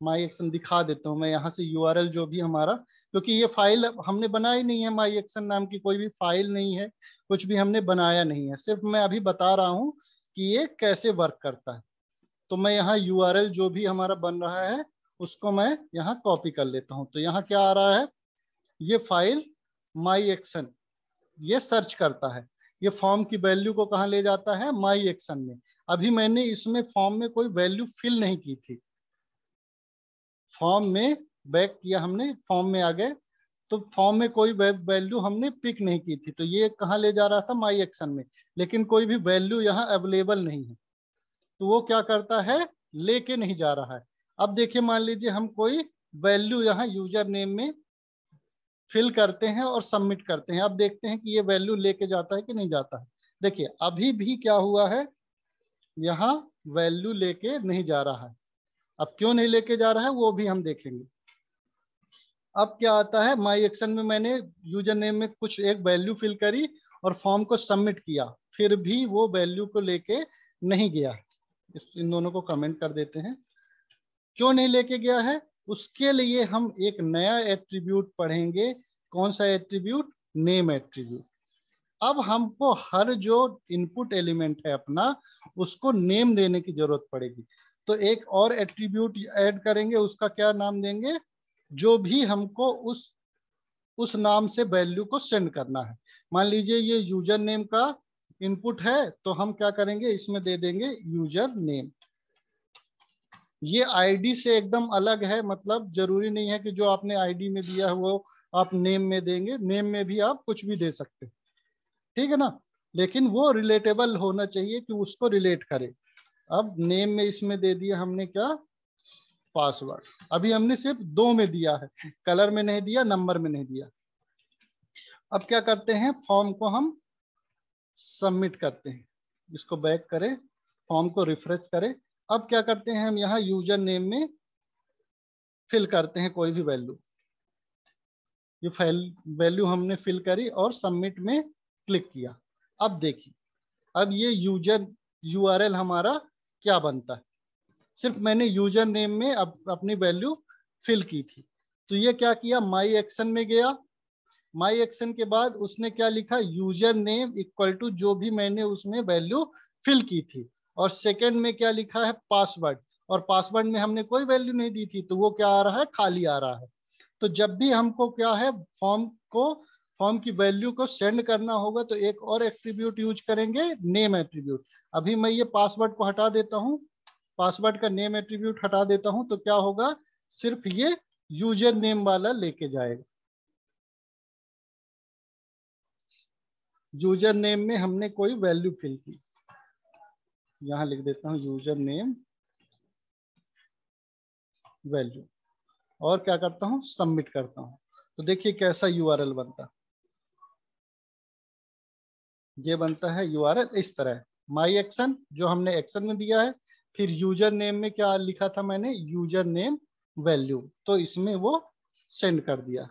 माई एक्शन दिखा देता हूँ मैं यहाँ से, यूआरएल जो भी हमारा, क्योंकि ये फाइल हमने बनाई नहीं है, माई एक्शन नाम की कोई भी फाइल नहीं है, कुछ भी हमने बनाया नहीं है, सिर्फ मैं अभी बता रहा हूँ कि ये कैसे वर्क करता है। तो मैं यहाँ यूआरएल जो भी हमारा बन रहा है उसको मैं यहाँ कॉपी कर लेता हूँ। तो यहाँ क्या आ रहा है, ये फाइल माई एक्शन, ये सर्च करता है, ये फॉर्म की वैल्यू को कहाँ ले जाता है, माई एक्शन में। अभी मैंने इसमें फॉर्म में कोई वैल्यू फिल नहीं की थी, फॉर्म में बैक किया हमने, फॉर्म में आ गए, तो फॉर्म में कोई वैल्यू हमने पिक नहीं की थी, तो ये कहाँ ले जा रहा था, माई एक्शन में। लेकिन कोई भी वैल्यू यहाँ अवेलेबल नहीं है, तो वो क्या करता है, लेके नहीं जा रहा है। अब देखिए मान लीजिए हम कोई वैल्यू यहाँ यूजर नेम में फिल करते हैं और सबमिट करते हैं। अब देखते हैं कि ये वैल्यू लेके जाता है कि नहीं जाता है। देखिए अभी भी क्या हुआ है, यहाँ वैल्यू लेके नहीं जा रहा है। अब क्यों नहीं लेके जा रहा है वो भी हम देखेंगे। अब क्या आता है, माई एक्शन में मैंने यूजर नेम में कुछ एक वैल्यू फिल करी और फॉर्म को सबमिट किया, फिर भी वो वैल्यू को लेके नहीं गया। इन दोनों को कमेंट कर देते हैं। क्यों नहीं लेके गया है, उसके लिए हम एक नया एट्रीब्यूट पढ़ेंगे। कौन सा एट्रीब्यूट, नेम एट्रीब्यूट। अब हमको हर जो इनपुट एलिमेंट है अपना, उसको नेम देने की जरूरत पड़ेगी। तो एक और एट्रीब्यूट ऐड करेंगे, उसका क्या नाम देंगे, जो भी हमको उस नाम से वैल्यू को सेंड करना है। मान लीजिए ये यूजर नेम का इनपुट है, तो हम क्या करेंगे, इसमें दे देंगे यूजर नेम। ये आईडी से एकदम अलग है, मतलब जरूरी नहीं है कि जो आपने आईडी में दिया है वो आप नेम में देंगे, नेम में भी आप कुछ भी दे सकते हैं, ठीक है ना। लेकिन वो रिलेटेबल होना चाहिए कि उसको रिलेट करे। अब नेम में इसमें दे दिया हमने क्या, पासवर्ड। अभी हमने सिर्फ दो में दिया है, कलर में नहीं दिया, नंबर में नहीं दिया। अब क्या करते हैं, फॉर्म को हम सबमिट करते हैं। इसको बैक करें, फॉर्म को रिफ्रेश करें। अब क्या करते हैं, हम यहाँ यूजर नेम में फिल करते हैं कोई भी वैल्यू। ये फाइल वैल्यू हमने फिल करी और सबमिट में क्लिक किया। अब देखिए, अब ये यूजर यूआरएल हमारा क्या बनता है। सिर्फ मैंने यूजर नेम में अपनी वैल्यू फिल की थी। तो ये क्या किया, माई एक्शन में गया, माई एक्शन के बाद उसने क्या लिखा, यूजर नेम इक्वल टू जो भी मैंने उसमें वैल्यू फिल की थी, और सेकंड में क्या लिखा है, पासवर्ड, और पासवर्ड में हमने कोई वैल्यू नहीं दी थी, तो वो क्या आ रहा है, खाली आ रहा है। तो जब भी हमको क्या है, फॉर्म की वैल्यू को सेंड करना होगा तो एक और एट्रीब्यूट यूज करेंगे, नेम एट्रीब्यूट। अभी मैं ये पासवर्ड को हटा देता हूँ, पासवर्ड का नेम एट्रीब्यूट हटा देता हूं, तो क्या होगा, सिर्फ ये यूजर नेम वाला लेके जाएगा। यूजर नेम में हमने कोई वैल्यू फिल की, यहां लिख देता हूं यूजर नेम वैल्यू, और क्या करता हूं, सबमिट करता हूं। तो देखिए कैसा यूआरएल बनता है, ये बनता है यूआरएल इस तरह, माई एक्शन जो हमने एक्शन में दिया है, फिर यूजर नेम में क्या लिखा था मैंने, यूजर नेम वैल्यू, तो इसमें वो सेंड कर दिया।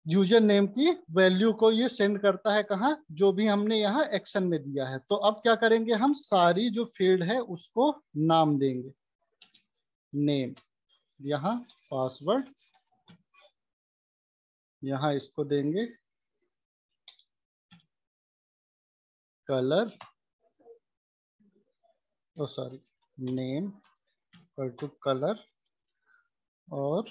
यूजर नेम की वैल्यू को ये सेंड करता है कहाँ, जो भी हमने यहाँ एक्शन में दिया है। तो अब क्या करेंगे, हम सारी जो फील्ड है उसको नाम देंगे, नेम, यहाँ पासवर्ड, यहाँ इसको देंगे colour, oh sorry, name equal to colour, और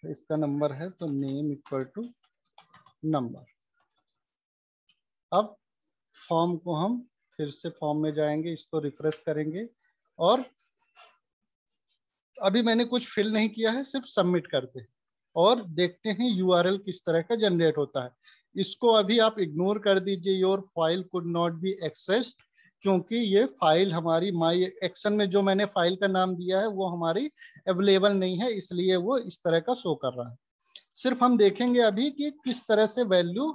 इसका नंबर है तो नेम इक्वल टू नंबर। अब फॉर्म को हम फिर से फॉर्म में जाएंगे, इसको रिफ्रेश करेंगे, और अभी मैंने कुछ फिल नहीं किया है, सिर्फ सबमिट करते हैं और देखते हैं यूआरएल किस तरह का जनरेट होता है। इसको अभी आप इग्नोर कर दीजिए, your file could not be accessed, क्योंकि ये फाइल हमारी माई एक्शन में जो मैंने फाइल का नाम दिया है वो हमारी अवेलेबल नहीं है, इसलिए वो इस तरह का शो कर रहा है। सिर्फ हम देखेंगे अभी कि किस तरह से वैल्यू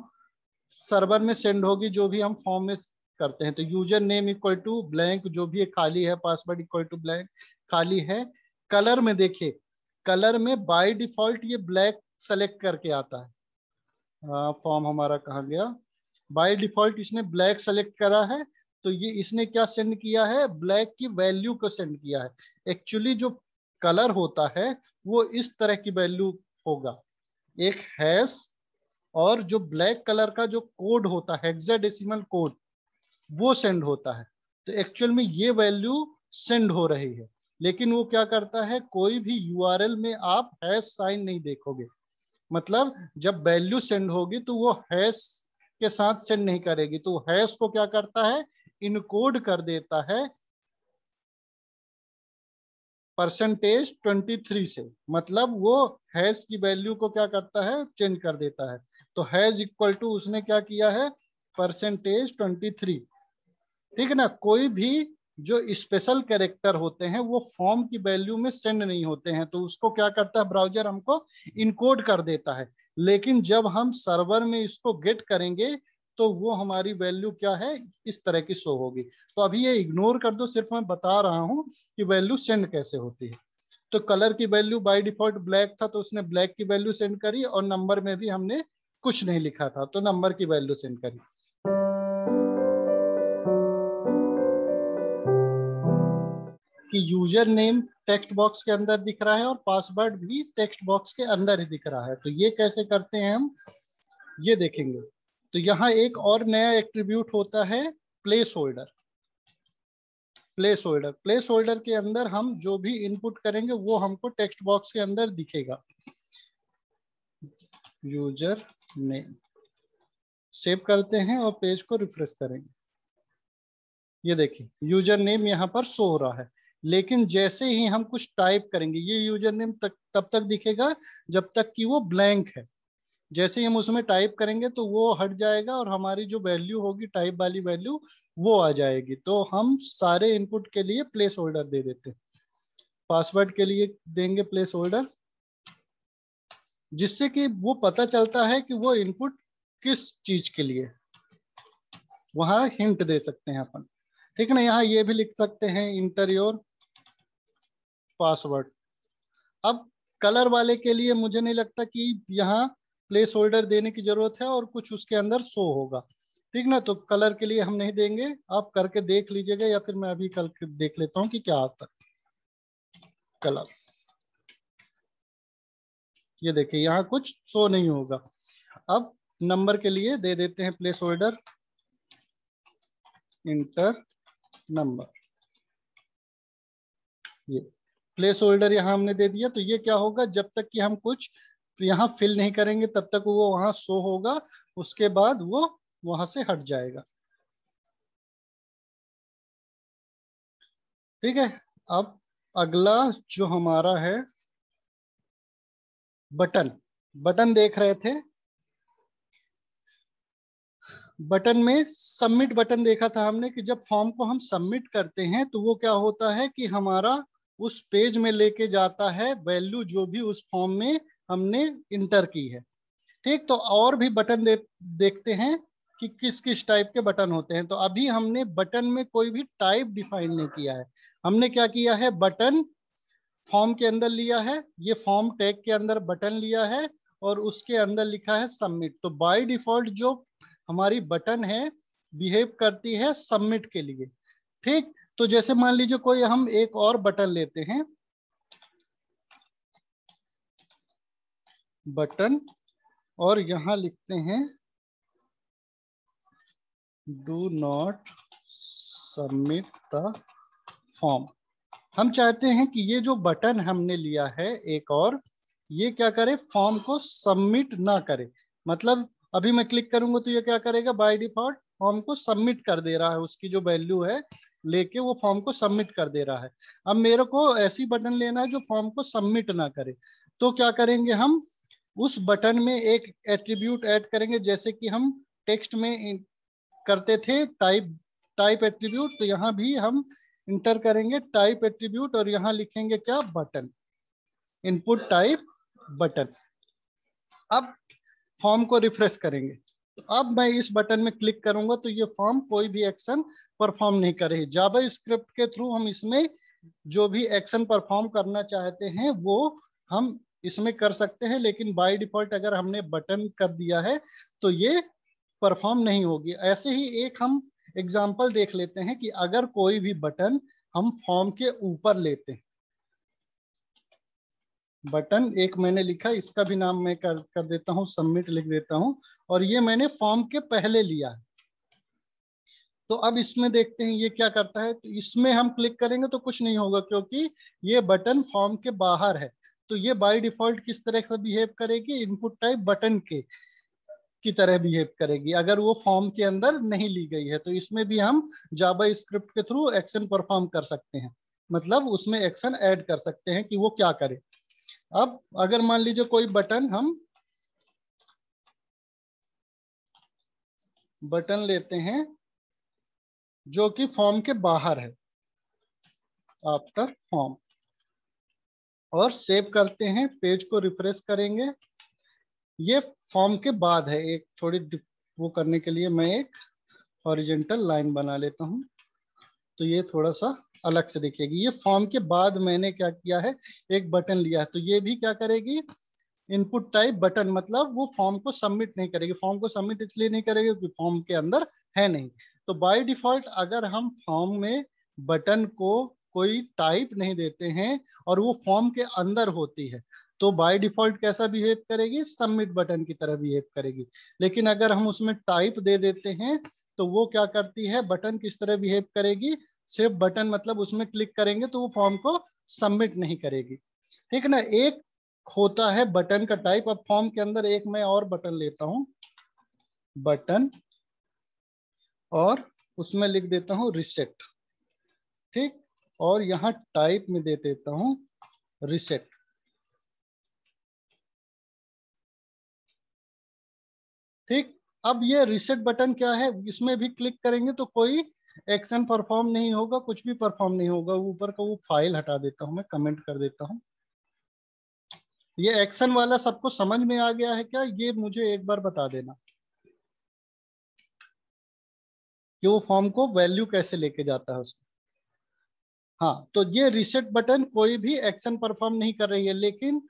सर्वर में सेंड होगी, जो भी हम फॉर्म में करते हैं। तो user name equal to blank, जो भी खाली है, पासवर्ड इक्वल टू ब्लैंक, खाली है। कलर में देखिए, कलर में बाय डिफॉल्ट ये ब्लैक सेलेक्ट करके आता है। फॉर्म हमारा कहाँ गया, बाय डिफॉल्ट इसने ब्लैक सेलेक्ट करा है, तो ये इसने क्या सेंड किया है, ब्लैक की वैल्यू को सेंड किया है। एक्चुअली जो कलर होता है वो इस तरह की वैल्यू होगा, एक हैश, और जो ब्लैक कलर का जो कोड होता है, हेक्साडेसिमल कोड, वो सेंड होता है। तो एक्चुअल में ये वैल्यू सेंड हो रही है, लेकिन वो क्या करता है, कोई भी यूआरएल में आप हैश साइन नहीं देखोगे। मतलब जब वैल्यू सेंड होगी तो वो हैश के साथ सेंड नहीं करेगी, तो हैश को क्या करता है, इनकोड कर देता है %23 से, मतलब वो हैश की वैल्यू को क्या करता है, चेंज कर देता है। तो हैश इक्वल टू उसने क्या किया है, %23, ठीक है ना। कोई भी जो स्पेशल कैरेक्टर होते हैं वो फॉर्म की वैल्यू में सेंड नहीं होते हैं, तो उसको क्या करता है, ब्राउजर हमको इनकोड कर देता है। लेकिन जब हम सर्वर में इसको गेट करेंगे तो वो हमारी वैल्यू क्या है, इस तरह की शो होगी। तो अभी ये इग्नोर कर दो, सिर्फ मैं बता रहा हूँ कि वैल्यू सेंड कैसे होती है। तो कलर की वैल्यू बाय डिफॉल्ट ब्लैक था, तो उसने ब्लैक की वैल्यू सेंड करी, और नंबर में भी हमने कुछ नहीं लिखा था तो नंबर की वैल्यू सेंड करी। कि यूजर नेम टेक्स्ट बॉक्स के अंदर दिख रहा है और पासवर्ड भी टेक्स्ट बॉक्स के अंदर ही दिख रहा है। तो ये कैसे करते हैं हम, ये देखेंगे। तो यहाँ एक और नया एट्रीब्यूट होता है, प्लेस होल्डर। प्लेस होल्डर के अंदर हम जो भी इनपुट करेंगे वो हमको टेक्स्ट बॉक्स के अंदर दिखेगा। यूजर नेम सेव करते हैं और पेज को रिफ्रेश करेंगे। ये देखिए यूजर नेम यहाँ पर शो हो रहा है, लेकिन जैसे ही हम कुछ टाइप करेंगे ये यूजर नेम तब तक दिखेगा जब तक कि वो ब्लैंक है। जैसे ही हम उसमें टाइप करेंगे तो वो हट जाएगा और हमारी जो वैल्यू होगी टाइप वाली वैल्यू वो आ जाएगी। तो हम सारे इनपुट के लिए प्लेस होल्डर दे देते हैं। पासवर्ड के लिए देंगे प्लेस होल्डर, जिससे कि वो पता चलता है कि वो इनपुट किस चीज के लिए, वहां हिंट दे सकते हैं अपन, ठीक है ना। यहाँ ये भी लिख सकते हैं इंटर योर पासवर्ड। अब कलर वाले के लिए मुझे नहीं लगता कि यहाँ प्लेस होल्डर देने की जरूरत है और कुछ उसके अंदर शो होगा। ठीक ना। तो कलर के लिए हम नहीं देंगे, आप करके देख लीजिएगा, या फिर मैं अभी कल देख लेता हूँ कि क्या आता है कलर। ये देखिए यहाँ कुछ शो नहीं होगा। अब नंबर के लिए दे देते हैं प्लेस होल्डर इंटर नंबर। ये प्लेस होल्डर यहाँ हमने दे दिया। तो ये क्या होगा, जब तक कि हम कुछ यहाँ फिल नहीं करेंगे तब तक वो वहां शो होगा, उसके बाद वो वहां से हट जाएगा। ठीक है। अब अगला जो हमारा है बटन। बटन देख रहे थे, बटन में सबमिट बटन देखा था हमने कि जब फॉर्म को हम सबमिट करते हैं तो वो क्या होता है कि हमारा उस पेज में लेके जाता है वैल्यू जो भी उस फॉर्म में हमने इंटर की है। ठीक। तो और भी बटन देखते हैं कि किस किस टाइप के बटन होते हैं। तो अभी हमने बटन में कोई भी टाइप डिफाइन नहीं किया है। हमने क्या किया है, बटन फॉर्म के अंदर लिया है, ये फॉर्म टैग के अंदर बटन लिया है और उसके अंदर लिखा है सबमिट। तो बाय डिफॉल्ट जो हमारी बटन है बिहेव करती है सबमिट के लिए। ठीक। तो जैसे मान लीजिए कोई हम एक और बटन लेते हैं, बटन, और यहां लिखते हैं do not submit the form. हम चाहते हैं कि ये जो बटन हमने लिया है एक और, ये क्या करे, फॉर्म को सबमिट ना करे। मतलब अभी मैं क्लिक करूंगा तो ये क्या करेगा, बाय डिफॉल्ट फॉर्म को सबमिट कर दे रहा है, उसकी जो वैल्यू है लेके वो फॉर्म को सबमिट कर दे रहा है। अब मेरे को ऐसी बटन लेना है जो फॉर्म को सबमिट ना करे। तो क्या करेंगे, हम उस बटन में एक एट्रीब्यूट ऐड करेंगे, जैसे कि हम टेक्स्ट में करते थे टाइप टाइप एट्रीब्यूट। तो यहाँ भी हम इंटर करेंगे टाइप एट्रीब्यूट और यहाँ लिखेंगे क्या, बटन, इनपुट टाइप बटन। अब फॉर्म को रिफ्रेश करेंगे तो अब मैं इस बटन में क्लिक करूंगा तो ये फॉर्म कोई भी एक्शन परफॉर्म नहीं करे। जावा स्क्रिप्ट के थ्रू हम इसमें जो भी एक्शन परफॉर्म करना चाहते हैं वो हम इसमें कर सकते हैं, लेकिन बाय डिफॉल्ट अगर हमने बटन कर दिया है तो ये परफॉर्म नहीं होगी। ऐसे ही एक हम एग्जाम्पल देख लेते हैं कि अगर कोई भी बटन हम फॉर्म के ऊपर लेते हैं, बटन एक मैंने लिखा, इसका भी नाम मैं कर देता हूं, सबमिट लिख देता हूं, और ये मैंने फॉर्म के पहले लिया है। तो अब इसमें देखते हैं ये क्या करता है। तो इसमें हम क्लिक करेंगे तो कुछ नहीं होगा क्योंकि ये बटन फॉर्म के बाहर है। तो ये बाय डिफॉल्ट किस तरह से बिहेव करेगी, इनपुट टाइप बटन के की तरह बिहेव करेगी अगर वो फॉर्म के अंदर नहीं ली गई है। तो इसमें भी हम जावा स्क्रिप्ट के थ्रू एक्शन परफॉर्म कर सकते हैं, मतलब उसमें एक्शन ऐड कर सकते हैं कि वो क्या करे। अब अगर मान लीजिए कोई बटन हम बटन लेते हैं जो कि फॉर्म के बाहर है, आफ्टर फॉर्म, और सेव करते हैं, पेज को रिफ्रेश करेंगे। ये फॉर्म के बाद है, एक थोड़ी वो करने के लिए मैं एक हॉरिजॉन्टल लाइन बना लेता हूं तो ये थोड़ा सा अलग से दिखेगी। ये फॉर्म के बाद मैंने क्या किया है, एक बटन लिया है। तो ये भी क्या करेगी, इनपुट टाइप बटन, मतलब वो फॉर्म को सबमिट नहीं करेगी। फॉर्म को सबमिट इसलिए नहीं करेगी क्योंकि फॉर्म के अंदर है नहीं। तो बाय डिफॉल्ट अगर हम फॉर्म में बटन को कोई टाइप नहीं देते हैं और वो फॉर्म के अंदर होती है तो बाय डिफॉल्ट कैसा बिहेव करेगी, सबमिट बटन की तरह बिहेव करेगी। लेकिन अगर हम उसमें टाइप दे देते हैं तो वो क्या करती है, बटन किस तरह बिहेव करेगी, सिर्फ बटन, मतलब उसमें क्लिक करेंगे तो वो फॉर्म को सबमिट नहीं करेगी। ठीक है ना। एक होता है बटन का टाइप। अब फॉर्म के अंदर एक मैं और बटन लेता हूं, बटन, और उसमें लिख देता हूं रिसेट। ठीक। और यहां टाइप में दे देता हूं रिसेट। ठीक। अब ये रिसेट बटन क्या है, इसमें भी क्लिक करेंगे तो कोई एक्शन परफॉर्म नहीं होगा, कुछ भी परफॉर्म नहीं होगा। ऊपर का वो फाइल हटा देता हूं, मैं कमेंट कर देता हूं। ये एक्शन वाला सबको समझ में आ गया है क्या, ये मुझे एक बार बता देना कि वो फॉर्म को वैल्यू कैसे लेके जाता है उसको। हाँ, तो ये रिसेट बटन कोई भी एक्शन परफॉर्म नहीं कर रही है, लेकिन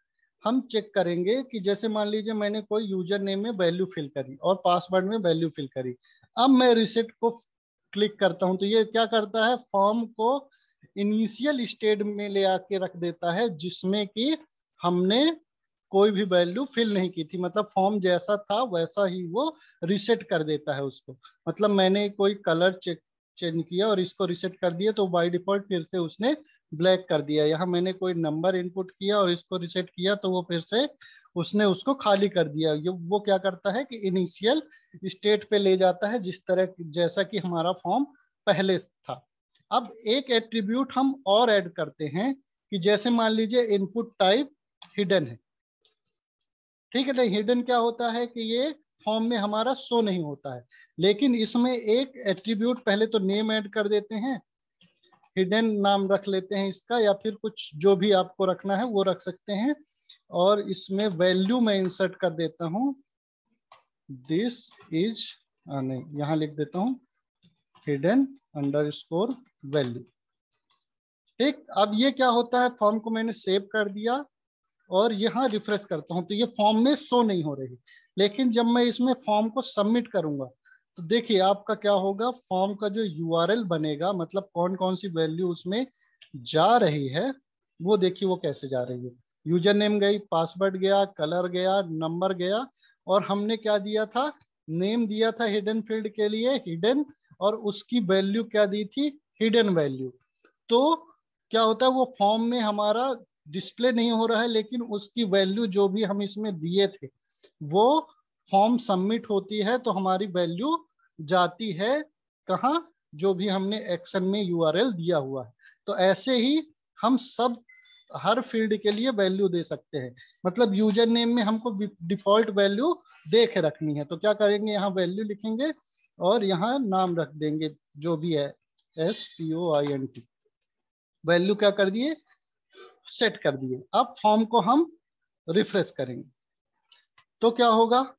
हम चेक करेंगे कि जैसे मान लीजिए मैंने कोई यूजर नेम में वैल्यू फिल करी और पासवर्ड में वैल्यू फिल करी। अब मैं रिसेट को क्लिक करता हूं तो ये क्या करता है, फॉर्म को इनिशियल स्टेट में ले आके रख देता है जिसमें कि हमने कोई भी वैल्यू फिल नहीं की थी। मतलब फॉर्म जैसा था वैसा ही वो रिसेट कर देता है उसको। मतलब मैंने कोई कलर चेंज किया और इसको रिसेट कर दिया तो बाय डिफॉल्ट फिर से उसने ब्लैक कर दिया। यहाँ मैंने कोई नंबर इनपुट किया और इसको रिसेट किया तो वो फिर से उसने उसको खाली कर दिया। ये वो क्या करता है कि इनिशियल स्टेट पे ले जाता है जिस तरह जैसा कि हमारा फॉर्म पहले था। अब एक एट्रीब्यूट हम और ऐड करते हैं कि जैसे मान लीजिए इनपुट टाइप हिडन है, ठीक है। नहीं, हिडन क्या होता है कि ये फॉर्म में हमारा शो नहीं होता है, लेकिन इसमें एक एट्रीब्यूट पहले तो नेम ऐड कर देते हैं, हिडन नाम रख लेते हैं इसका, या फिर कुछ जो भी आपको रखना है वो रख सकते हैं। और इसमें वैल्यू मैं इंसर्ट कर देता हूं, दिस इज, नहीं यहां लिख देता हूं हिडन अंडरस्कोर वैल्यू। ठीक, अब ये क्या होता है, फॉर्म को मैंने सेव कर दिया और यहाँ रिफ्रेश करता हूं तो ये फॉर्म में शो नहीं हो रही। लेकिन जब मैं इसमें फॉर्म को सबमिट करूंगा तो देखिए आपका क्या होगा, फॉर्म का जो यूआरएल बनेगा, मतलब कौन कौन सी वैल्यू उसमें जा रही है, वो देखिए वो कैसे जा रही है। यूजर नेम गई, पासवर्ड गया, कलर गया, नंबर गया, और हमने क्या दिया था, नेम दिया था हिडन फील्ड के लिए हिडन, और उसकी वैल्यू क्या दी थी, हिडन वैल्यू। तो क्या होता है, वो फॉर्म में हमारा डिस्प्ले नहीं हो रहा है, लेकिन उसकी वैल्यू जो भी हम इसमें दिए थे वो फॉर्म सबमिट होती है तो हमारी वैल्यू जाती है कहाँ, जो भी हमने एक्शन में यूआरएल दिया हुआ है। तो ऐसे ही हम सब हर फील्ड के लिए वैल्यू दे सकते हैं। मतलब यूजर नेम में हमको डिफॉल्ट वैल्यू दे के रखनी है तो क्या करेंगे, यहाँ वैल्यू लिखेंगे और यहाँ नाम रख देंगे जो भी है, SPOINT, वैल्यू क्या कर दिए, सेट कर दिए। अब फॉर्म को हम रिफ्रेश करेंगे तो क्या होगा,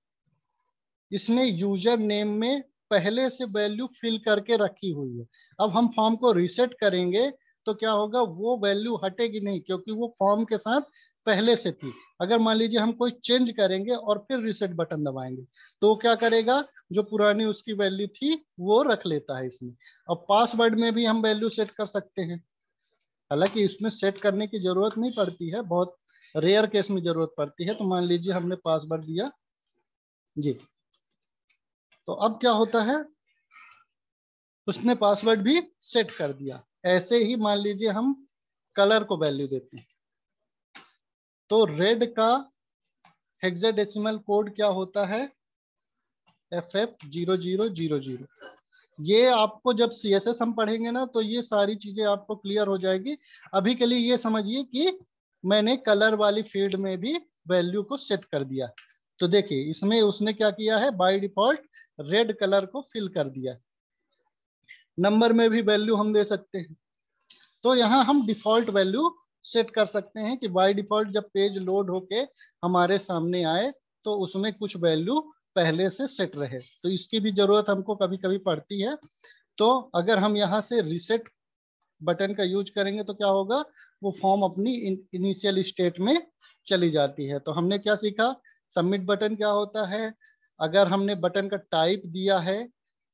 इसने यूजर नेम में पहले से वैल्यू फिल करके रखी हुई है। अब हम फॉर्म को रीसेट करेंगे तो क्या होगा, वो वैल्यू हटेगी नहीं क्योंकि वो फॉर्म के साथ पहले से थी। अगर मान लीजिए हम कोई चेंज करेंगे और फिर रीसेट बटन दबाएंगे तो वो क्या करेगा, जो पुरानी उसकी वैल्यू थी वो रख लेता है इसमें। अब पासवर्ड में भी हम वैल्यू सेट कर सकते हैं, हालांकि इसमें सेट करने की जरूरत नहीं पड़ती है, बहुत रेयर केस में जरूरत पड़ती है। तो मान लीजिए हमने पासवर्ड दिया जी, तो अब क्या होता है, उसने पासवर्ड भी सेट कर दिया। ऐसे ही मान लीजिए हम कलर को वैल्यू देते हैं तो रेड का हेक्साडेसिमल कोड क्या होता है, FF0000। ये आपको जब CSS हम पढ़ेंगे ना तो ये सारी चीजें आपको क्लियर हो जाएगी। अभी के लिए ये समझिए कि मैंने कलर वाली फील्ड में भी वैल्यू को सेट कर दिया। तो देखिए इसमें उसने क्या किया है, बाय डिफॉल्ट रेड कलर को फिल कर दिया। नंबर में भी वैल्यू हम दे सकते हैं। तो यहाँ हम डिफॉल्ट वैल्यू सेट कर सकते हैं कि बाय डिफॉल्ट जब पेज लोड होके हमारे सामने आए तो उसमें कुछ वैल्यू पहले से सेट रहे। तो इसकी भी जरूरत हमको कभी कभी पड़ती है। तो अगर हम यहाँ से रिसेट बटन का यूज करेंगे तो क्या होगा, वो फॉर्म अपनी इनिशियल स्टेट में चली जाती है। तो हमने क्या सीखा, सबमिट बटन क्या होता है, अगर हमने बटन का टाइप दिया है,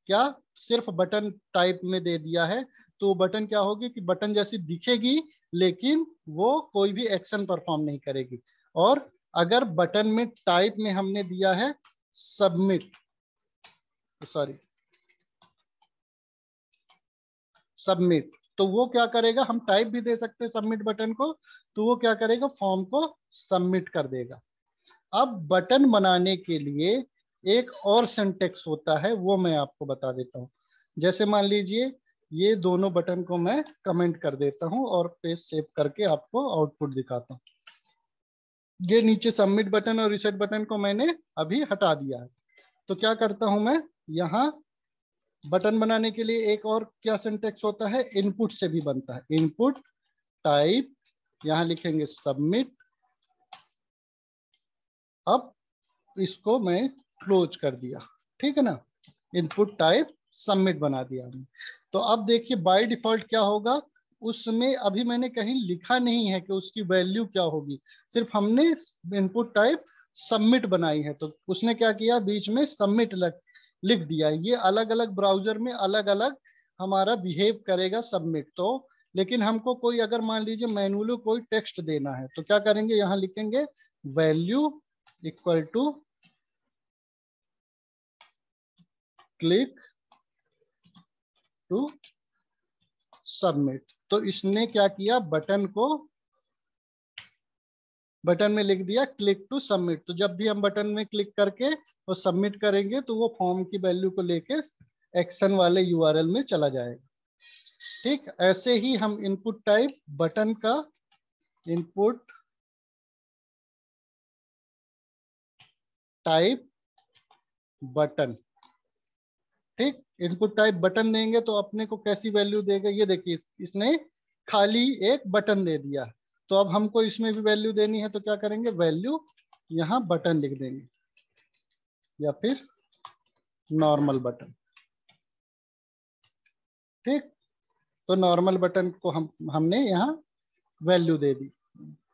क्या सिर्फ बटन टाइप में दे दिया है तो बटन क्या होगी कि बटन जैसी दिखेगी लेकिन वो कोई भी एक्शन परफॉर्म नहीं करेगी। और अगर बटन में टाइप में हमने दिया है सबमिट, सॉरी सबमिट, तो वो क्या करेगा, हम टाइप भी दे सकते हैं सबमिट बटन को, तो वो क्या करेगा, फॉर्म को सबमिट कर देगा। अब बटन बनाने के लिए एक और सिंटेक्स होता है वो मैं आपको बता देता हूँ। जैसे मान लीजिए ये दोनों बटन को मैं कमेंट कर देता हूँ और पेज सेव करके आपको आउटपुट दिखाता हूँ। ये नीचे सबमिट बटन और रिसेट बटन को मैंने अभी हटा दिया है। तो क्या करता हूं मैं, यहाँ बटन बनाने के लिए एक और क्या सिंटेक्स होता है, इनपुट से भी बनता है, इनपुट टाइप, यहाँ लिखेंगे सबमिट। अब इसको मैं क्लोज कर दिया, ठीक है ना, इनपुट टाइप सबमिट बना दिया हमने। तो अब देखिए बाय डिफॉल्ट क्या होगा, उसमें अभी मैंने कहीं लिखा नहीं है कि उसकी वैल्यू क्या होगी, सिर्फ हमने इनपुट टाइप सबमिट बनाई है। तो उसने क्या किया, बीच में सबमिट लिख दिया। ये अलग अलग ब्राउजर में अलग अलग हमारा बिहेव करेगा सबमिट। तो लेकिन हमको कोई अगर मान लीजिए मैन्युअली कोई टेक्स्ट देना है तो क्या करेंगे, यहां लिखेंगे value equal to click to submit. तो इसने क्या किया, बटन में लिख दिया क्लिक टू सबमिट। तो जब भी हम बटन में क्लिक करके और सबमिट करेंगे तो वो फॉर्म की वैल्यू को लेके एक्शन वाले यूआरएल में चला जाएगा। ठीक, ऐसे ही हम इनपुट टाइप बटन का इनपुट टाइप बटन, ठीक, इनपुट टाइप बटन देंगे तो अपने को कैसी वैल्यू देगा, ये देखिए इसने खाली एक बटन दे दिया। तो अब हमको इसमें भी वैल्यू देनी है तो क्या करेंगे, वैल्यू यहाँ बटन लिख देंगे या फिर नॉर्मल बटन। ठीक, तो नॉर्मल बटन को हमने यहाँ वैल्यू दे दी।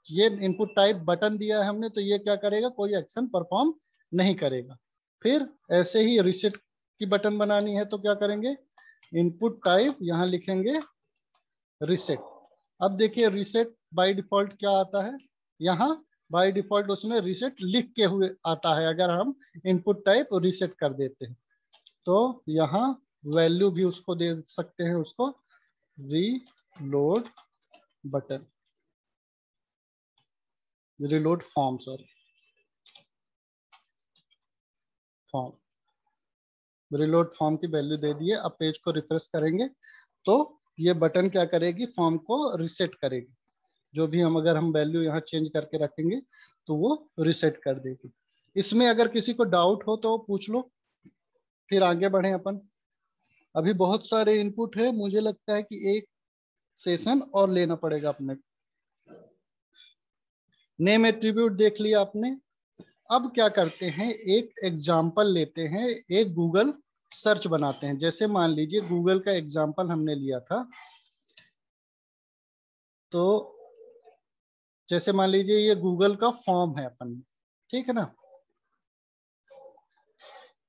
ये इनपुट टाइप बटन दिया है हमने, तो ये क्या करेगा, कोई एक्शन परफॉर्म नहीं करेगा। फिर ऐसे ही रिसेट की बटन बनानी है तो क्या करेंगे, इनपुट टाइप यहाँ लिखेंगे रिसेट। अब देखिए रिसेट बाय डिफॉल्ट क्या आता है, यहाँ बाय डिफॉल्ट उसमें रिसेट लिख के हुए आता है अगर हम इनपुट टाइप रिसेट कर देते हैं। तो यहाँ वैल्यू भी उसको दे सकते हैं, उसको reload button, reload form, sorry form, reload form की वैल्यू दे दिए। अब पेज को रिफ्रेश करेंगे तो ये बटन क्या करेगी, फॉर्म को रिसेट करेगी। जो भी हम अगर हम वैल्यू यहाँ चेंज करके रखेंगे तो वो रिसेट कर देगी। इसमें अगर किसी को डाउट हो तो पूछ लो, फिर आगे बढ़े अपन। अभी बहुत सारे इनपुट है, मुझे लगता है कि एक सेशन और लेना पड़ेगा अपने। नेम एट्रीब्यूट देख लिया आपने। अब क्या करते हैं, एक एग्जाम्पल लेते हैं, एक गूगल सर्च बनाते हैं। जैसे मान लीजिए गूगल का एग्जाम्पल हमने लिया था, तो जैसे मान लीजिए ये गूगल का फॉर्म है अपन, ठीक है ना।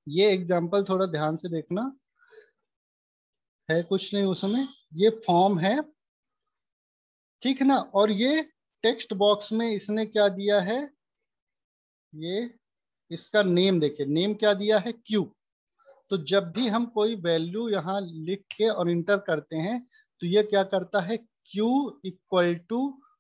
ये एग्जाम्पल थोड़ा ध्यान से देखना, है कुछ नहीं उसमें, ये फॉर्म है, ठीक है ना। और ये टेक्स्ट बॉक्स में इसने क्या दिया है, ये इसका नेम देखिए, नेम क्या दिया है, क्यू। तो जब भी हम कोई वैल्यू यहाँ लिख के और इंटर करते हैं तो ये क्या करता है, क्यू इक्वल टू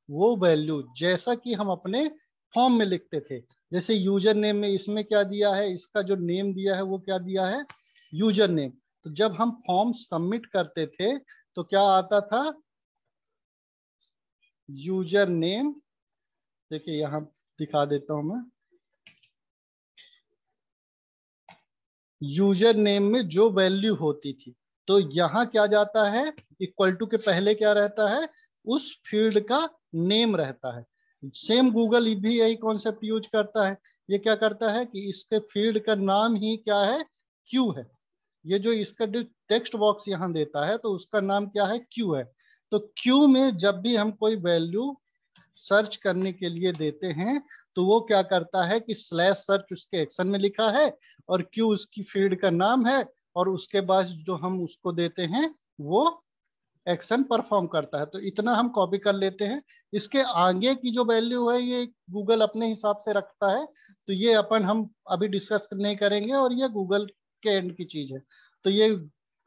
वो वैल्यू जैसा कि हम अपने फॉर्म में लिखते थे। जैसे यूजर नेम में इसमें क्या दिया है, इसका जो नेम दिया है वो क्या दिया है, यूजर नेम। तो जब हम फॉर्म सबमिट करते थे तो क्या आता था, यूजर नेम। देखिए यहाँ दिखा देता हूं मैं, यूजर नेम में जो वैल्यू होती थी तो यहाँ क्या जाता है, इक्वल टू के पहले क्या रहता है, उस फील्ड का नेम रहता है। सेम गूगल भी यही कॉन्सेप्ट यूज करता है। ये क्या करता है कि इसके फील्ड का नाम ही क्या है, क्यू है। ये जो इसका टेक्स्ट बॉक्स यहाँ देता है तो उसका नाम क्या है, क्यू है। तो क्यू में जब भी हम कोई वैल्यू सर्च करने के लिए देते हैं तो वो क्या करता है कि स्लैश सर्च उसके एक्शन में लिखा है और क्यू उसकी फील्ड का नाम है, और उसके बाद जो हम उसको देते हैं वो एक्शन परफॉर्म करता है। तो इतना हम कॉपी कर लेते हैं। इसके आगे की जो वैल्यू है ये गूगल अपने हिसाब से रखता है, तो ये अपन हम अभी डिस्कस नहीं करेंगे, और ये गूगल के एंड की चीज है। तो ये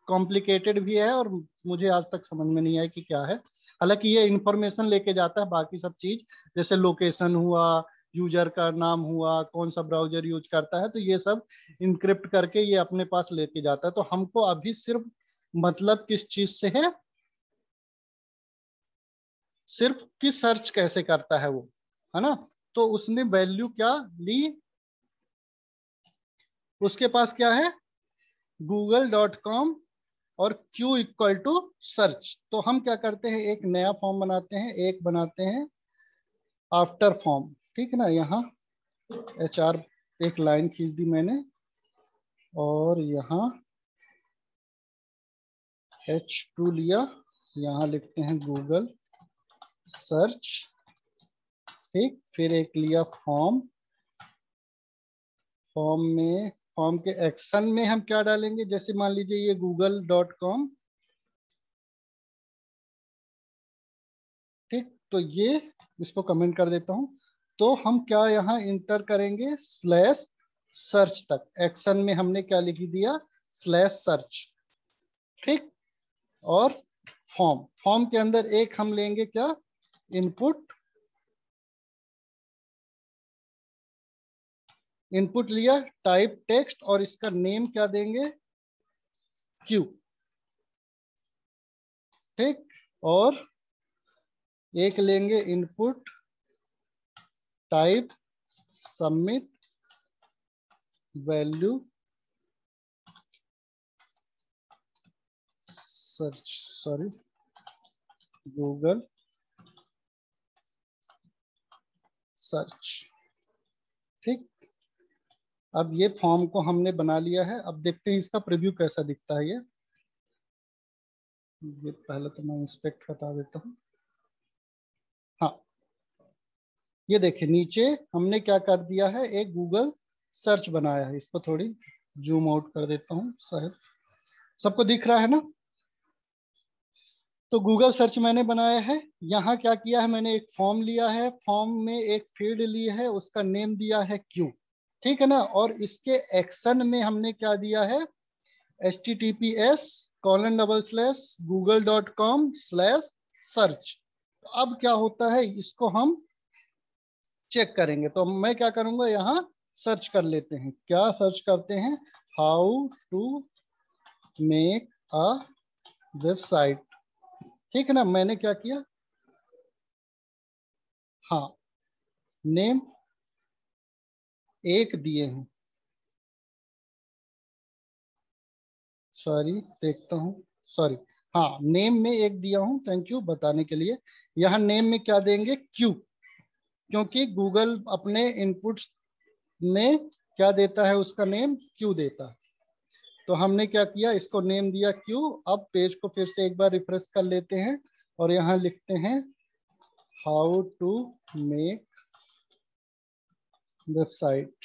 कॉम्प्लिकेटेड भी है और मुझे आज तक समझ में नहीं आया कि क्या है। हालांकि ये इंफॉर्मेशन लेके जाता है, बाकी सब चीज जैसे लोकेशन हुआ, यूजर का नाम हुआ, कौन सा ब्राउजर यूज करता है, तो ये सब इनक्रिप्ट करके ये अपने पास लेके जाता है। तो हमको अभी सिर्फ मतलब किस चीज से है, सिर्फ कि सर्च कैसे करता है वो, है ना। तो उसने वैल्यू क्या ली, उसके पास क्या है, google.com और q इक्वल टू सर्च। तो हम क्या करते हैं, एक नया फॉर्म बनाते हैं, एक बनाते हैं आफ्टर फॉर्म, ठीक है ना। यहाँ HR एक लाइन खींच दी मैंने और यहाँ H2 लिया, यहाँ लिखते हैं गूगल सर्च, ठीक। फिर एक लिया फॉर्म, फॉर्म के एक्शन में हम क्या डालेंगे, जैसे मान लीजिए ये google.com, ठीक। तो ये इसको कमेंट कर देता हूं। तो हम क्या यहाँ इंटर करेंगे, स्लैश सर्च तक। एक्शन में हमने क्या लिख दिया, स्लैश सर्च, ठीक। और फॉर्म के अंदर एक हम लेंगे क्या, इनपुट लिया, टाइप टेक्स्ट, और इसका नेम क्या देंगे, क्यू, ठीक। और एक लेंगे input type submit value Google search, ठीक। अब ये फॉर्म को हमने बना लिया है। अब देखते हैं इसका प्रीव्यू कैसा दिखता है। ये पहले तो मैं इंस्पेक्ट हटा देता हूँ। हाँ, ये देखिए नीचे हमने क्या कर दिया है, एक गूगल सर्च बनाया है। इसको थोड़ी जूम आउट कर देता हूँ, शायद सबको दिख रहा है ना। तो गूगल सर्च मैंने बनाया है। यहाँ क्या किया है, मैंने एक फॉर्म लिया है, फॉर्म में एक फील्ड ली है, उसका नेम दिया है क्यू, ठीक है ना। और इसके एक्शन में हमने क्या दिया है, https://google.com/search। अब क्या होता है, इसको हम चेक करेंगे। तो मैं क्या करूंगा, यहाँ सर्च कर लेते हैं। क्या सर्च करते हैं, how to make a website, ठीक है ना। मैंने क्या किया, हाँ, नेम एक दिए हैं, सॉरी देखता हूँ, सॉरी, हाँ नेम में एक दिया हूँ, थैंक यू बताने के लिए। यहाँ नेम में क्या देंगे, क्यू, क्योंकि गूगल अपने इनपुट्स में क्या देता है, उसका नेम क्यू देता है। तो हमने क्या किया, इसको नेम दिया क्यू। अब पेज को फिर से एक बार रिफ्रेश कर लेते हैं और यहाँ लिखते हैं हाउ टू मेक वेबसाइट,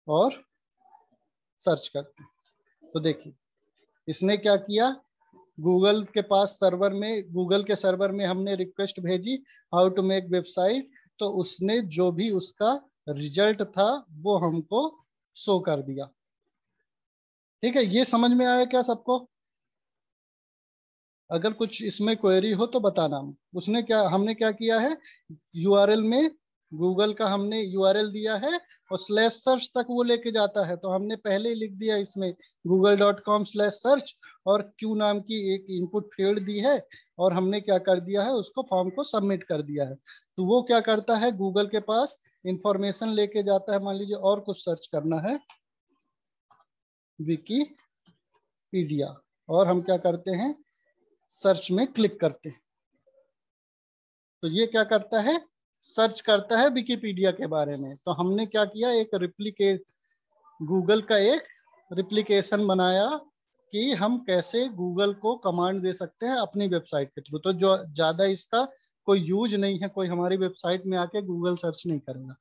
और सर्च करते हैं। तो देखिए इसने क्या किया, गूगल के पास सर्वर में, गूगल के सर्वर में हमने रिक्वेस्ट भेजी हाउ टू मेक वेबसाइट, तो उसने जो भी उसका रिजल्ट था वो हमको शो कर दिया, ठीक है। ये समझ में आया क्या सबको? अगर कुछ इसमें क्वेरी हो तो बताना। उसने क्या, हमने क्या किया है, यूआरएल में गूगल का हमने यूआरएल दिया है और स्लैश सर्च तक वो लेके जाता है। तो हमने पहले ही लिख दिया इसमें google.com/search, और क्यू नाम की एक इनपुट फील्ड दी है, और हमने क्या कर दिया है, उसको फॉर्म को सबमिट कर दिया है। तो वो क्या करता है, गूगल के पास इंफॉर्मेशन लेके जाता है। मान लीजिए और कुछ सर्च करना है, विकीपीडिया, और हम क्या करते हैं, सर्च में क्लिक करते हैं। तो ये क्या करता है, सर्च करता है विकिपीडिया के बारे में। तो हमने क्या किया, एक गूगल का एक रिप्लिकेशन बनाया कि हम कैसे गूगल को कमांड दे सकते हैं अपनी वेबसाइट के थ्रू। तो जो ज्यादा इसका कोई यूज नहीं है, कोई हमारी वेबसाइट में आके गूगल सर्च नहीं करेगा,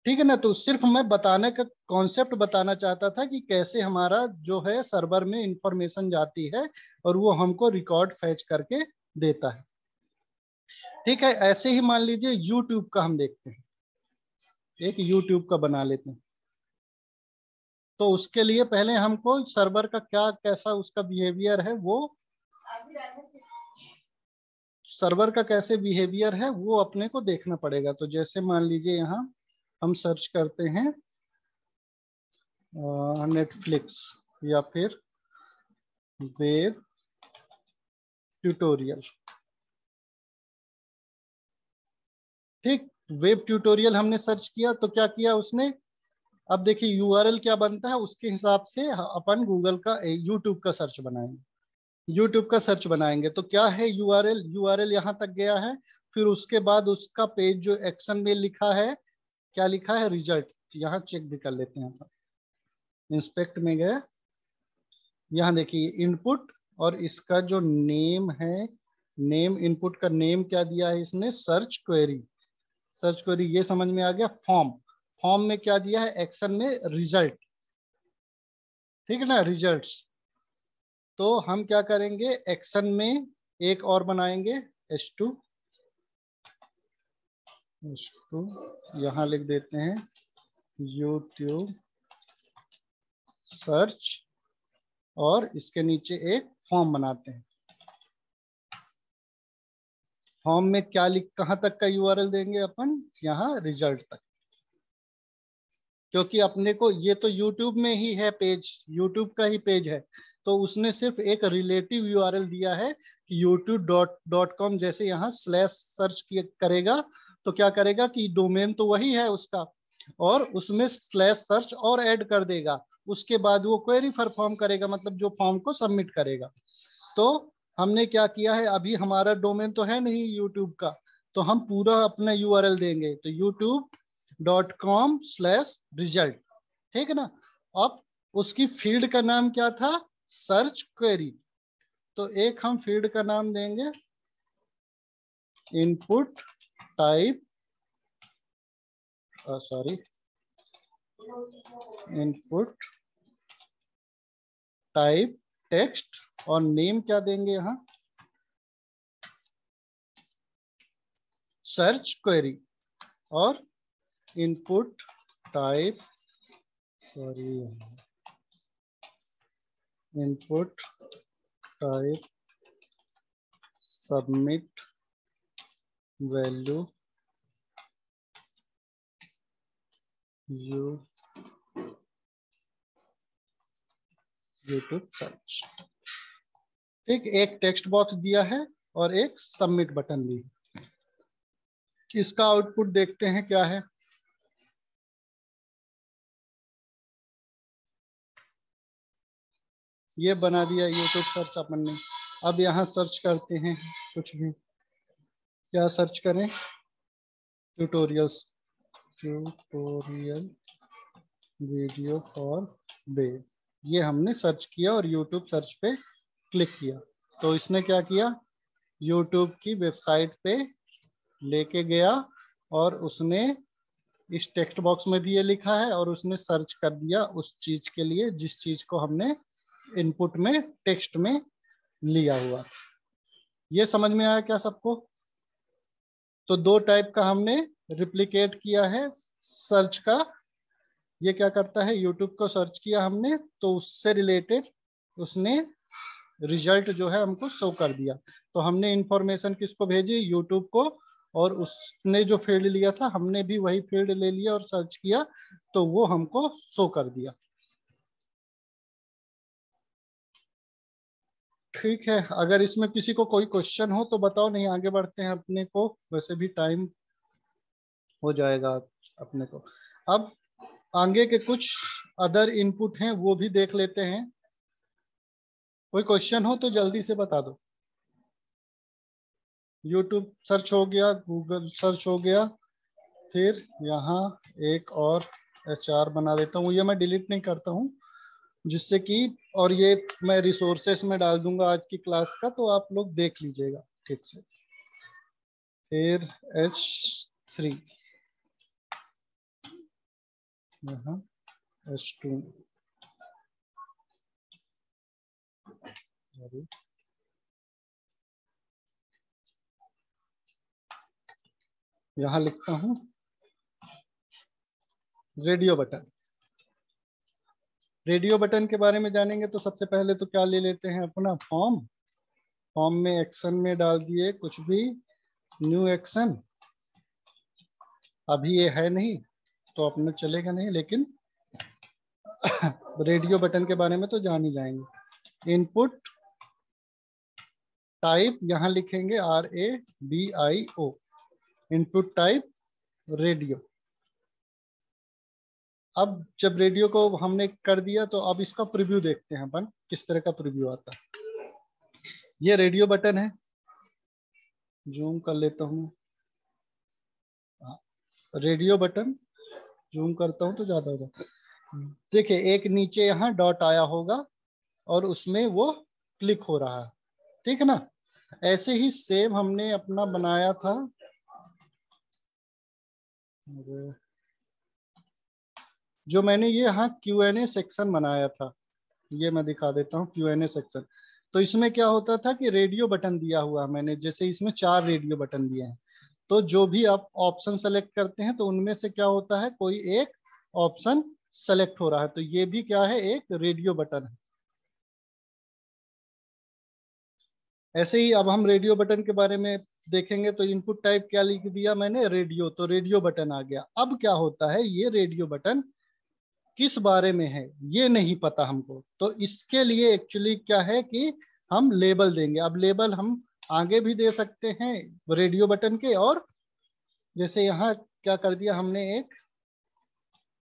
ठीक है ना। तो सिर्फ मैं बताने का कॉन्सेप्ट बताना चाहता था कि कैसे हमारा जो है सर्वर में इंफॉर्मेशन जाती है और वो हमको रिकॉर्ड फैच करके देता है, ठीक है। ऐसे ही मान लीजिए यूट्यूब का हम देखते हैं, एक यूट्यूब का बना लेते हैं। तो उसके लिए पहले हमको सर्वर का क्या, कैसा उसका बिहेवियर है, वो सर्वर का कैसे बिहेवियर है वो अपने को देखना पड़ेगा। तो जैसे मान लीजिए यहाँ हम सर्च करते हैं नेटफ्लिक्स या फिर वेब ट्यूटोरियल, ठीक। वेब ट्यूटोरियल हमने सर्च किया, तो क्या किया उसने, अब देखिए यूआरएल क्या बनता है, उसके हिसाब से अपन गूगल का यूट्यूब का सर्च बनाएंगे। यूट्यूब का सर्च बनाएंगे तो क्या है, यूआरएल, यूआरएल यहाँ तक गया है। फिर उसके बाद उसका पेज जो एक्शन में लिखा है, क्या लिखा है, रिजल्ट। यहाँ चेक भी कर लेते हैं, इंस्पेक्ट में गए, यहाँ देखिए इनपुट, और इसका जो नेम है, नेम, इनपुट का नेम क्या दिया है इसने, सर्च क्वेरी। सर्च क्वेरी ये समझ में आ गया। फॉर्म, फॉर्म में क्या दिया है, एक्शन में रिजल्ट, ठीक है ना, रिजल्ट्स। तो हम क्या करेंगे, एक्शन में एक और बनाएंगे, H2, यहाँ लिख देते हैं YouTube सर्च, और इसके नीचे एक फॉर्म बनाते हैं। फॉर्म में क्या लिख, कहां तक का यूआरएल देंगे अपन, यहाँ रिजल्ट तक, क्योंकि अपने को ये तो YouTube में ही है पेज, YouTube का ही पेज है, तो उसने सिर्फ एक रिलेटिव यूआरएल दिया है कि youtube.com, जैसे यहाँ स्लैश सर्च करेगा तो क्या करेगा कि डोमेन तो वही है उसका, और उसमें स्लैश सर्च और ऐड कर देगा, उसके बाद वो क्वेरी परफॉर्म करेगा, मतलब जो फॉर्म को सबमिट करेगा। तो हमने क्या किया है, अभी हमारा डोमेन तो है नहीं यूट्यूब का, तो हम पूरा अपना यूआरएल देंगे, तो youtube.com/result, ठीक है ना। अब उसकी फील्ड का नाम क्या था, सर्च क्वेरी, तो एक हम फील्ड का नाम देंगे input type, sorry, input type text, और नेम क्या देंगे यहाँ, सर्च क्वेरी, और input type, sorry, input type submit value YouTube search, ठीक। एक टेक्स्ट बॉक्स दिया है और एक सबमिट बटन दी। इसका आउटपुट देखते हैं क्या है। ये बना दिया यूट्यूब सर्च अपन ने। अब यहाँ सर्च करते हैं कुछ भी, क्या सर्च करें, tutorials, tutorial video for web, ये हमने सर्च किया और यूट्यूब सर्च पे क्लिक किया, तो इसने क्या किया, यूट्यूब की वेबसाइट पे लेके गया, और उसने इस टेक्स्ट बॉक्स में भी ये लिखा है, और उसने सर्च कर दिया उस चीज के लिए जिस चीज को हमने इनपुट में टेक्स्ट में लिया हुआ। ये समझ में आया क्या सबको। तो दो टाइप का हमने रिप्लिकेट किया है सर्च का। ये क्या करता है, यूट्यूब को सर्च किया हमने तो उससे रिलेटेड उसने रिजल्ट जो है हमको शो कर दिया, तो हमने इंफॉर्मेशन किसको भेजी, यूट्यूब को, और उसने जो फील्ड लिया था हमने भी वही फील्ड ले लिया और सर्च किया, तो वो हमको शो कर दिया। ठीक है, अगर इसमें किसी को कोई क्वेश्चन हो तो बताओ, नहीं आगे बढ़ते हैं, अपने को वैसे भी टाइम हो जाएगा अपने को। अब आगे के कुछ अदर इनपुट हैं वो भी देख लेते हैं। कोई क्वेश्चन हो तो जल्दी से बता दो। यूट्यूब सर्च हो गया, गूगल सर्च हो गया, फिर यहाँ एक और HR बना देता हूँ, ये मैं डिलीट नहीं करता हूँ, जिससे कि, और ये मैं रिसोर्सेस में डाल दूंगा आज की क्लास का, तो आप लोग देख लीजिएगा ठीक से। फिर H3, यहाँ H2, यहाँ लिखता हूँ रेडियो बटन। रेडियो बटन के बारे में जानेंगे तो सबसे पहले तो क्या ले लेते हैं, अपना फॉर्म। फॉर्म में एक्शन में डाल दिए कुछ भी, न्यू एक्शन, अभी ये है नहीं तो अपना चलेगा नहीं, लेकिन रेडियो बटन के बारे में तो जान ही जाएंगे। इनपुट टाइप यहाँ लिखेंगे RADIO, इनपुट टाइप रेडियो। अब जब रेडियो को हमने कर दिया तो अब इसका प्रीव्यू देखते हैं अपन, किस तरह का प्रीव्यू आता है। ये रेडियो बटन है, जूम कर लेता हूँ, रेडियो बटन जूम करता हूँ तो ज्यादा होगा। देखिए एक नीचे यहाँ डॉट आया होगा, और उसमें वो क्लिक हो रहा है, ठीक है ना। ऐसे ही सेम हमने अपना बनाया था, जो मैंने ये यहाँ Q&A सेक्शन बनाया था, ये मैं दिखा देता हूँ Q&A सेक्शन। तो इसमें क्या होता था कि रेडियो बटन दिया हुआ मैंने, जैसे इसमें 4 रेडियो बटन दिए हैं, तो जो भी आप ऑप्शन सेलेक्ट करते हैं तो उनमें से क्या होता है, कोई एक ऑप्शन सेलेक्ट हो रहा है, तो ये भी क्या है, एक रेडियो बटन है। ऐसे ही अब हम रेडियो बटन के बारे में देखेंगे, तो इनपुट टाइप क्या लिख दिया मैंने, रेडियो, तो रेडियो बटन आ गया। अब क्या होता है, ये रेडियो बटन किस बारे में है ये नहीं पता हमको, तो इसके लिए एक्चुअली क्या है कि हम लेबल देंगे। अब लेबल हम आगे भी दे सकते हैं रेडियो बटन के, और जैसे यहाँ क्या कर दिया हमने, एक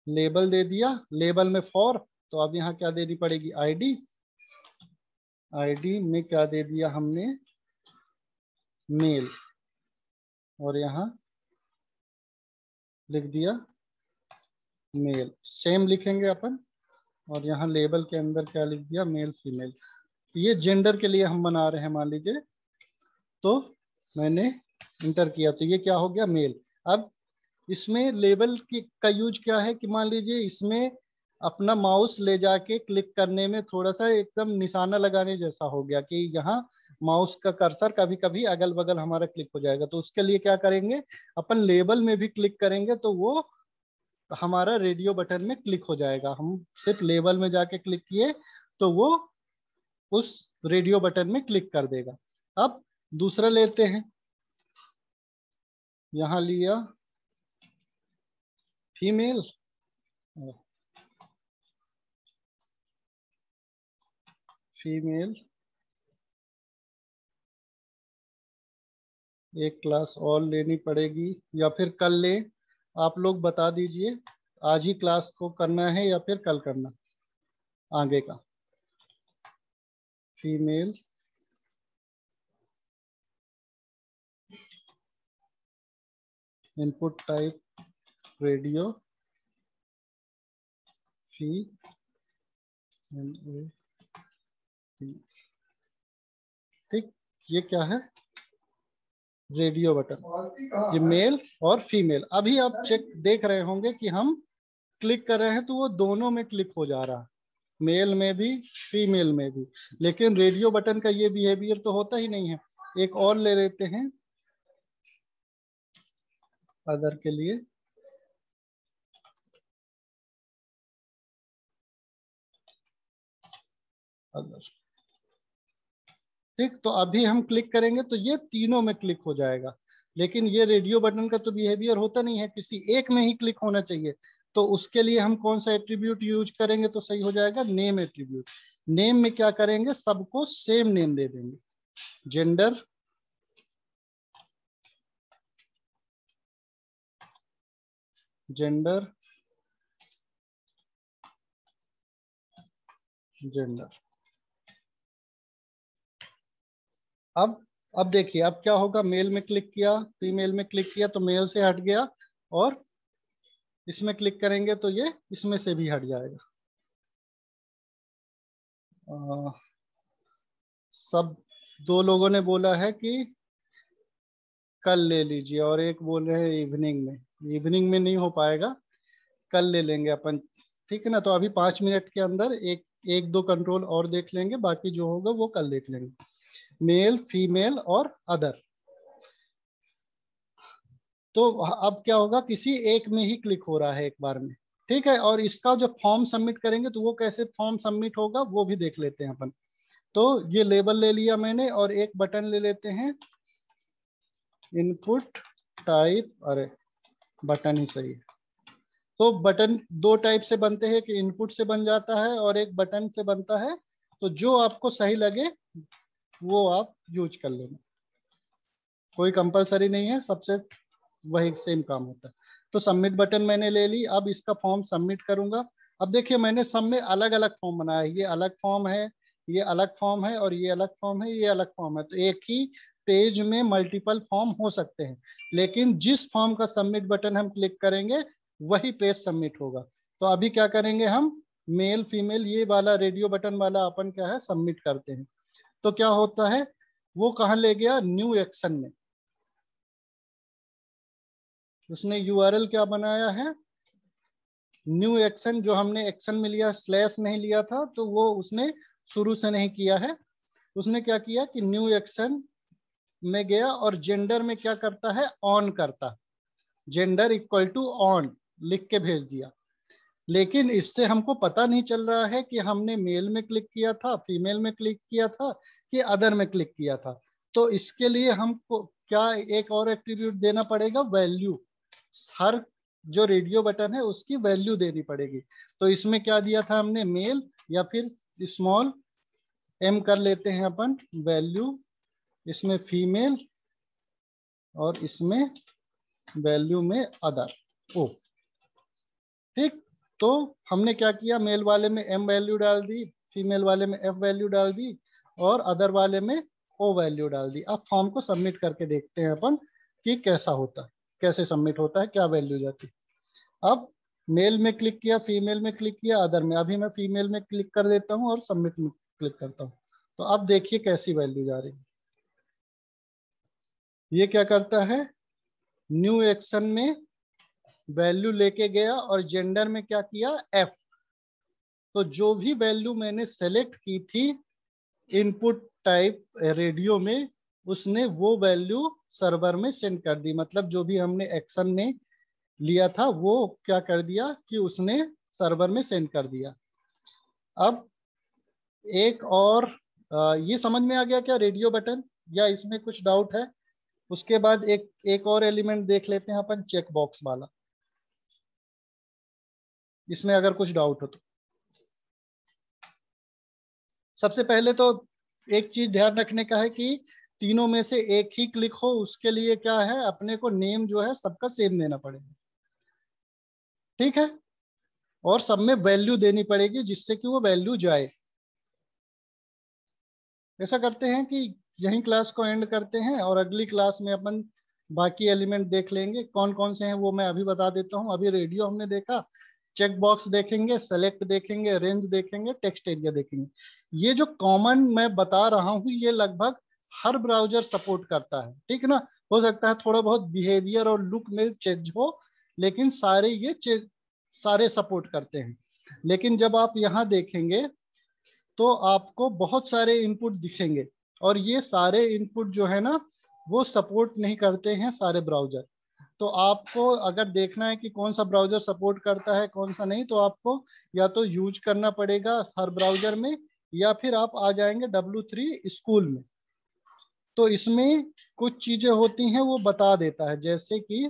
लेबल दे दिया, लेबल में फॉर, तो अब यहाँ क्या देनी पड़ेगी, आईडी, आईडी में क्या दे दिया हमने, मेल, और यहाँ लिख दिया मेल, सेम लिखेंगे अपन, और यहाँ लेबल के अंदर क्या लिख दिया, मेल फीमेल। ये जेंडर के लिए हम बना रहे हैं मान लीजिए, तो मैंने इंटर किया तो ये क्या हो गया, मेल। अब इसमें लेबल की का यूज क्या है कि मान लीजिए इसमें अपना माउस ले जाके क्लिक करने में थोड़ा सा एकदम निशाना लगाने जैसा हो गया कि यहाँ माउस का कर्सर कभी कभी अगल बगल हमारा क्लिक हो जाएगा, तो उसके लिए क्या करेंगे, अपन लेबल में भी क्लिक करेंगे तो वो हमारा रेडियो बटन में क्लिक हो जाएगा। हम सिर्फ लेबल में जाके क्लिक किए तो वो उस रेडियो बटन में क्लिक कर देगा। अब दूसरा लेते हैं, यहाँ लिया फीमेल, फीमेल एक क्लास और लेनी पड़ेगी या फिर कल ले, आप लोग बता दीजिए, आज ही क्लास को करना है या फिर कल करना आगे का। फीमेल इनपुट टाइप रेडियो, फी ठीक, ये क्या है, रेडियो बटन, ये मेल और फीमेल। अभी आप चेक देख रहे होंगे कि हम क्लिक कर रहे हैं तो वो दोनों में क्लिक हो जा रहा है, मेल में भी फीमेल में भी, लेकिन रेडियो बटन का ये बिहेवियर तो होता ही नहीं है। एक और ले लेते हैं अदर के लिए, अदर, ठीक, तो अभी हम क्लिक करेंगे तो ये तीनों में क्लिक हो जाएगा, लेकिन ये रेडियो बटन का तो बिहेवियर होता नहीं है, किसी एक में ही क्लिक होना चाहिए। तो उसके लिए हम कौन सा एट्रीब्यूट यूज करेंगे तो सही हो जाएगा, नेम एट्रीब्यूट। नेम में क्या करेंगे, सबको सेम नेम दे देंगे, जेंडर, जेंडर, जेंडर। अब देखिए अब क्या होगा, मेल में क्लिक किया, फीमेल में क्लिक किया तो मेल से हट गया, और इसमें क्लिक करेंगे तो ये इसमें से भी हट जाएगा। सब दो लोगों ने बोला है कि कल ले लीजिए, और एक बोल रहे हैं इवनिंग में, इवनिंग में नहीं हो पाएगा, कल ले लेंगे अपन, ठीक है ना। तो अभी 5 मिनट के अंदर एक एक दो कंट्रोल और देख लेंगे, बाकी जो होगा वो कल देख लेंगे। मेल, फीमेल और अदर, तो अब क्या होगा, किसी एक में ही क्लिक हो रहा है एक बार में, ठीक है। और इसका जो फॉर्म सबमिट करेंगे तो वो कैसे फॉर्म सबमिट होगा वो भी देख लेते हैं अपन। तो ये लेबल ले लिया मैंने, और एक बटन ले लेते हैं, इनपुट टाइप, अरे बटन ही सही है। तो बटन दो टाइप से बनते हैं, कि इनपुट से बन जाता है और एक बटन से बनता है, तो जो आपको सही लगे वो आप यूज कर लेना, कोई कंपलसरी नहीं है, सबसे वही सेम काम होता है। तो सबमिट बटन मैंने ले ली, अब इसका फॉर्म सबमिट करूंगा। अब देखिए मैंने सब में अलग अलग फॉर्म बनाया है, ये अलग फॉर्म है, ये अलग फॉर्म है, और ये अलग फॉर्म है, ये अलग फॉर्म है, तो एक ही पेज में मल्टीपल फॉर्म हो सकते हैं, लेकिन जिस फॉर्म का सबमिट बटन हम क्लिक करेंगे वही पेज सबमिट होगा। तो अभी क्या करेंगे हम, मेल फीमेल ये वाला रेडियो बटन वाला अपन क्या है सबमिट करते हैं, तो क्या होता है वो कहाँ ले गया, न्यू एक्शन में। उसने यूआरएल क्या बनाया है, न्यू एक्शन। जो हमने एक्शन में लिया, स्लैश नहीं लिया था, तो वो उसने शुरू से नहीं किया है। उसने क्या किया कि न्यू एक्शन में गया और जेंडर में क्या करता है, ऑन करता, जेंडर इक्वल टू ऑन लिख के भेज दिया। लेकिन इससे हमको पता नहीं चल रहा है कि हमने मेल में क्लिक किया था, फीमेल में क्लिक किया था, कि अदर में क्लिक किया था। तो इसके लिए हमको क्या एक और एट्रीब्यूट देना पड़ेगा, वैल्यू। हर जो रेडियो बटन है उसकी वैल्यू देनी पड़ेगी। तो इसमें क्या दिया था हमने, मेल, या फिर स्मॉल एम कर लेते हैं अपन वैल्यू, इसमें फीमेल और इसमें वैल्यू में अदर। ओ ठीक। तो हमने क्या किया, मेल वाले में एम वैल्यू डाल दी, फीमेल वाले में एफ वैल्यू डाल दी, और अदर वाले में ओ वैल्यू डाल दी। अब फॉर्म को सबमिट करके देखते हैं अपन कि कैसा होता है, कैसे सबमिट होता है, क्या वैल्यू जाती है। अब मेल में क्लिक किया, फीमेल में क्लिक किया, अदर में। अभी मैं फीमेल में क्लिक कर देता हूँ और सबमिट में क्लिक करता हूँ। तो अब देखिए कैसी वैल्यू जा रही है। ये क्या करता है, न्यू एक्शन में वैल्यू लेके गया और जेंडर में क्या किया, एफ। तो जो भी वैल्यू मैंने सेलेक्ट की थी इनपुट टाइप रेडियो में, उसने वो वैल्यू सर्वर में सेंड कर दी। मतलब जो भी हमने एक्शन में लिया था वो क्या कर दिया कि उसने सर्वर में सेंड कर दिया। अब एक और ये समझ में आ गया क्या रेडियो बटन, या इसमें कुछ डाउट है? उसके बाद एक एक और एलिमेंट देख लेते हैं अपन, चेक बॉक्स वाला। इसमें अगर कुछ डाउट हो तो सबसे पहले तो एक चीज ध्यान रखने का है कि तीनों में से एक ही क्लिक हो, उसके लिए क्या है, अपने को नेम जो है सबका सेम देना पड़ेगा। ठीक है, और सब में वैल्यू देनी पड़ेगी जिससे कि वो वैल्यू जाए। ऐसा करते हैं कि यही क्लास को एंड करते हैं और अगली क्लास में अपन बाकी एलिमेंट देख लेंगे। कौन कौन से हैं वो मैं अभी बता देता हूँ। अभी रेडियो हमने देखा, चेक बॉक्स देखेंगे, सेलेक्ट देखेंगे, रेंज देखेंगे, टेक्स्ट एरिया देखेंगे। ये जो कॉमन मैं बता रहा हूँ ये लगभग हर ब्राउजर सपोर्ट करता है। ठीक है ना, हो सकता है थोड़ा बहुत बिहेवियर और लुक में चेंज हो, लेकिन सारे ये सारे सपोर्ट करते हैं। लेकिन जब आप यहाँ देखेंगे तो आपको बहुत सारे इनपुट दिखेंगे, और ये सारे इनपुट जो है ना वो सपोर्ट नहीं करते हैं सारे ब्राउजर। तो आपको अगर देखना है कि कौन सा ब्राउजर सपोर्ट करता है कौन सा नहीं, तो आपको या तो यूज करना पड़ेगा हर ब्राउजर में, या फिर आप आ जाएंगे W3 स्कूल में। तो इसमें कुछ चीजें होती हैं वो बता देता है, जैसे कि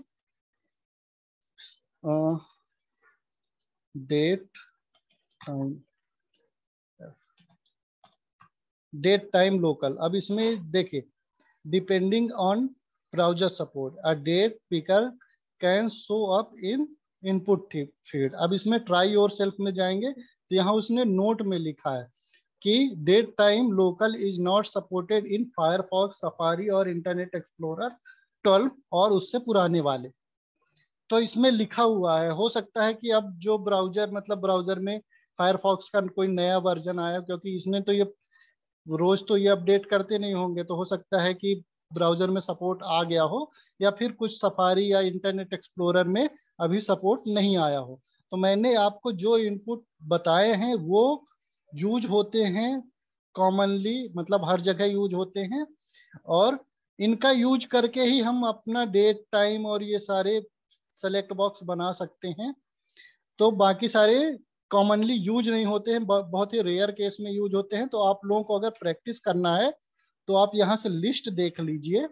date time, date time local. अब इसमें देखिए, depending on browser support a date picker can show up in input field. अब इसमें ट्राई योर सेल्फ में जाएंगे तो यहाँ उसने नोट में लिखा है कि date time local is not supported in Firefox, Safari और इंटरनेट एक्सप्लोरर 12 और उससे पुराने वाले। तो इसमें लिखा हुआ है, हो सकता है कि अब जो ब्राउजर मतलब ब्राउजर में फायरफॉक्स का कोई नया वर्जन आया, क्योंकि इसने तो ये रोज तो ये अपडेट करते नहीं होंगे, तो हो सकता है कि ब्राउजर में सपोर्ट आ गया हो, या फिर कुछ सफारी या इंटरनेट एक्सप्लोरर में अभी सपोर्ट नहीं आया हो। तो मैंने आपको जो इनपुट बताए हैं वो यूज होते हैं कॉमनली, मतलब हर जगह यूज होते हैं, और इनका यूज करके ही हम अपना डेट टाइम और ये सारे सेलेक्ट बॉक्स बना सकते हैं। तो बाकी सारे कॉमनली यूज नहीं होते हैं, बहुत ही रेयर केस में यूज होते हैं। तो आप लोगों को अगर प्रैक्टिस करना है तो आप यहाँ से लिस्ट देख लीजिए।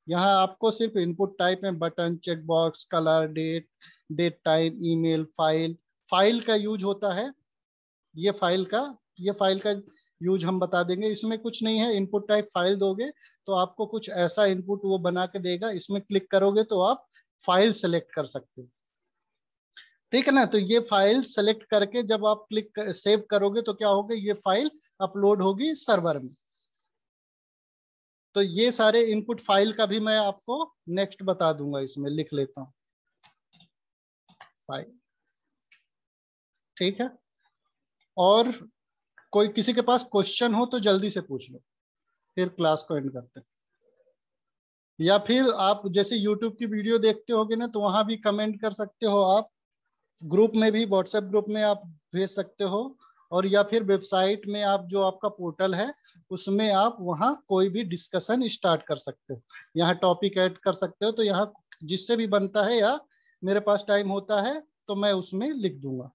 यहाँ आपको सिर्फ इनपुट टाइप में button, check box, colour, date, date time, email, file, file का यूज होता है। ये फाइल का ये फाइल का यूज हम बता देंगे। इसमें कुछ नहीं है, इनपुट टाइप फाइल दोगे तो आपको कुछ ऐसा इनपुट वो बना के देगा। इसमें क्लिक करोगे तो आप फाइल सेलेक्ट कर सकते हो। ठीक है ना, तो ये फाइल सेलेक्ट करके जब आप क्लिक सेव करोगे तो क्या होगा, ये फाइल अपलोड होगी सर्वर में। तो ये सारे इनपुट फाइल का भी मैं आपको नेक्स्ट बता दूंगा। इसमें लिख लेता हूँ फाइल। ठीक है, और कोई किसी के पास क्वेश्चन हो तो जल्दी से पूछ लो, फिर क्लास को एंड करते हैं। या फिर आप जैसे यूट्यूब की वीडियो देखते होगे ना, तो वहां भी कमेंट कर सकते हो आप, ग्रुप में भी, व्हाट्सएप ग्रुप में आप भेज सकते हो, और या फिर वेबसाइट में आप जो आपका पोर्टल है उसमें आप वहाँ कोई भी डिस्कशन स्टार्ट कर सकते हो, यहाँ टॉपिक ऐड कर सकते हो। तो यहाँ जिससे भी बनता है या मेरे पास टाइम होता है तो मैं उसमें लिख दूंगा।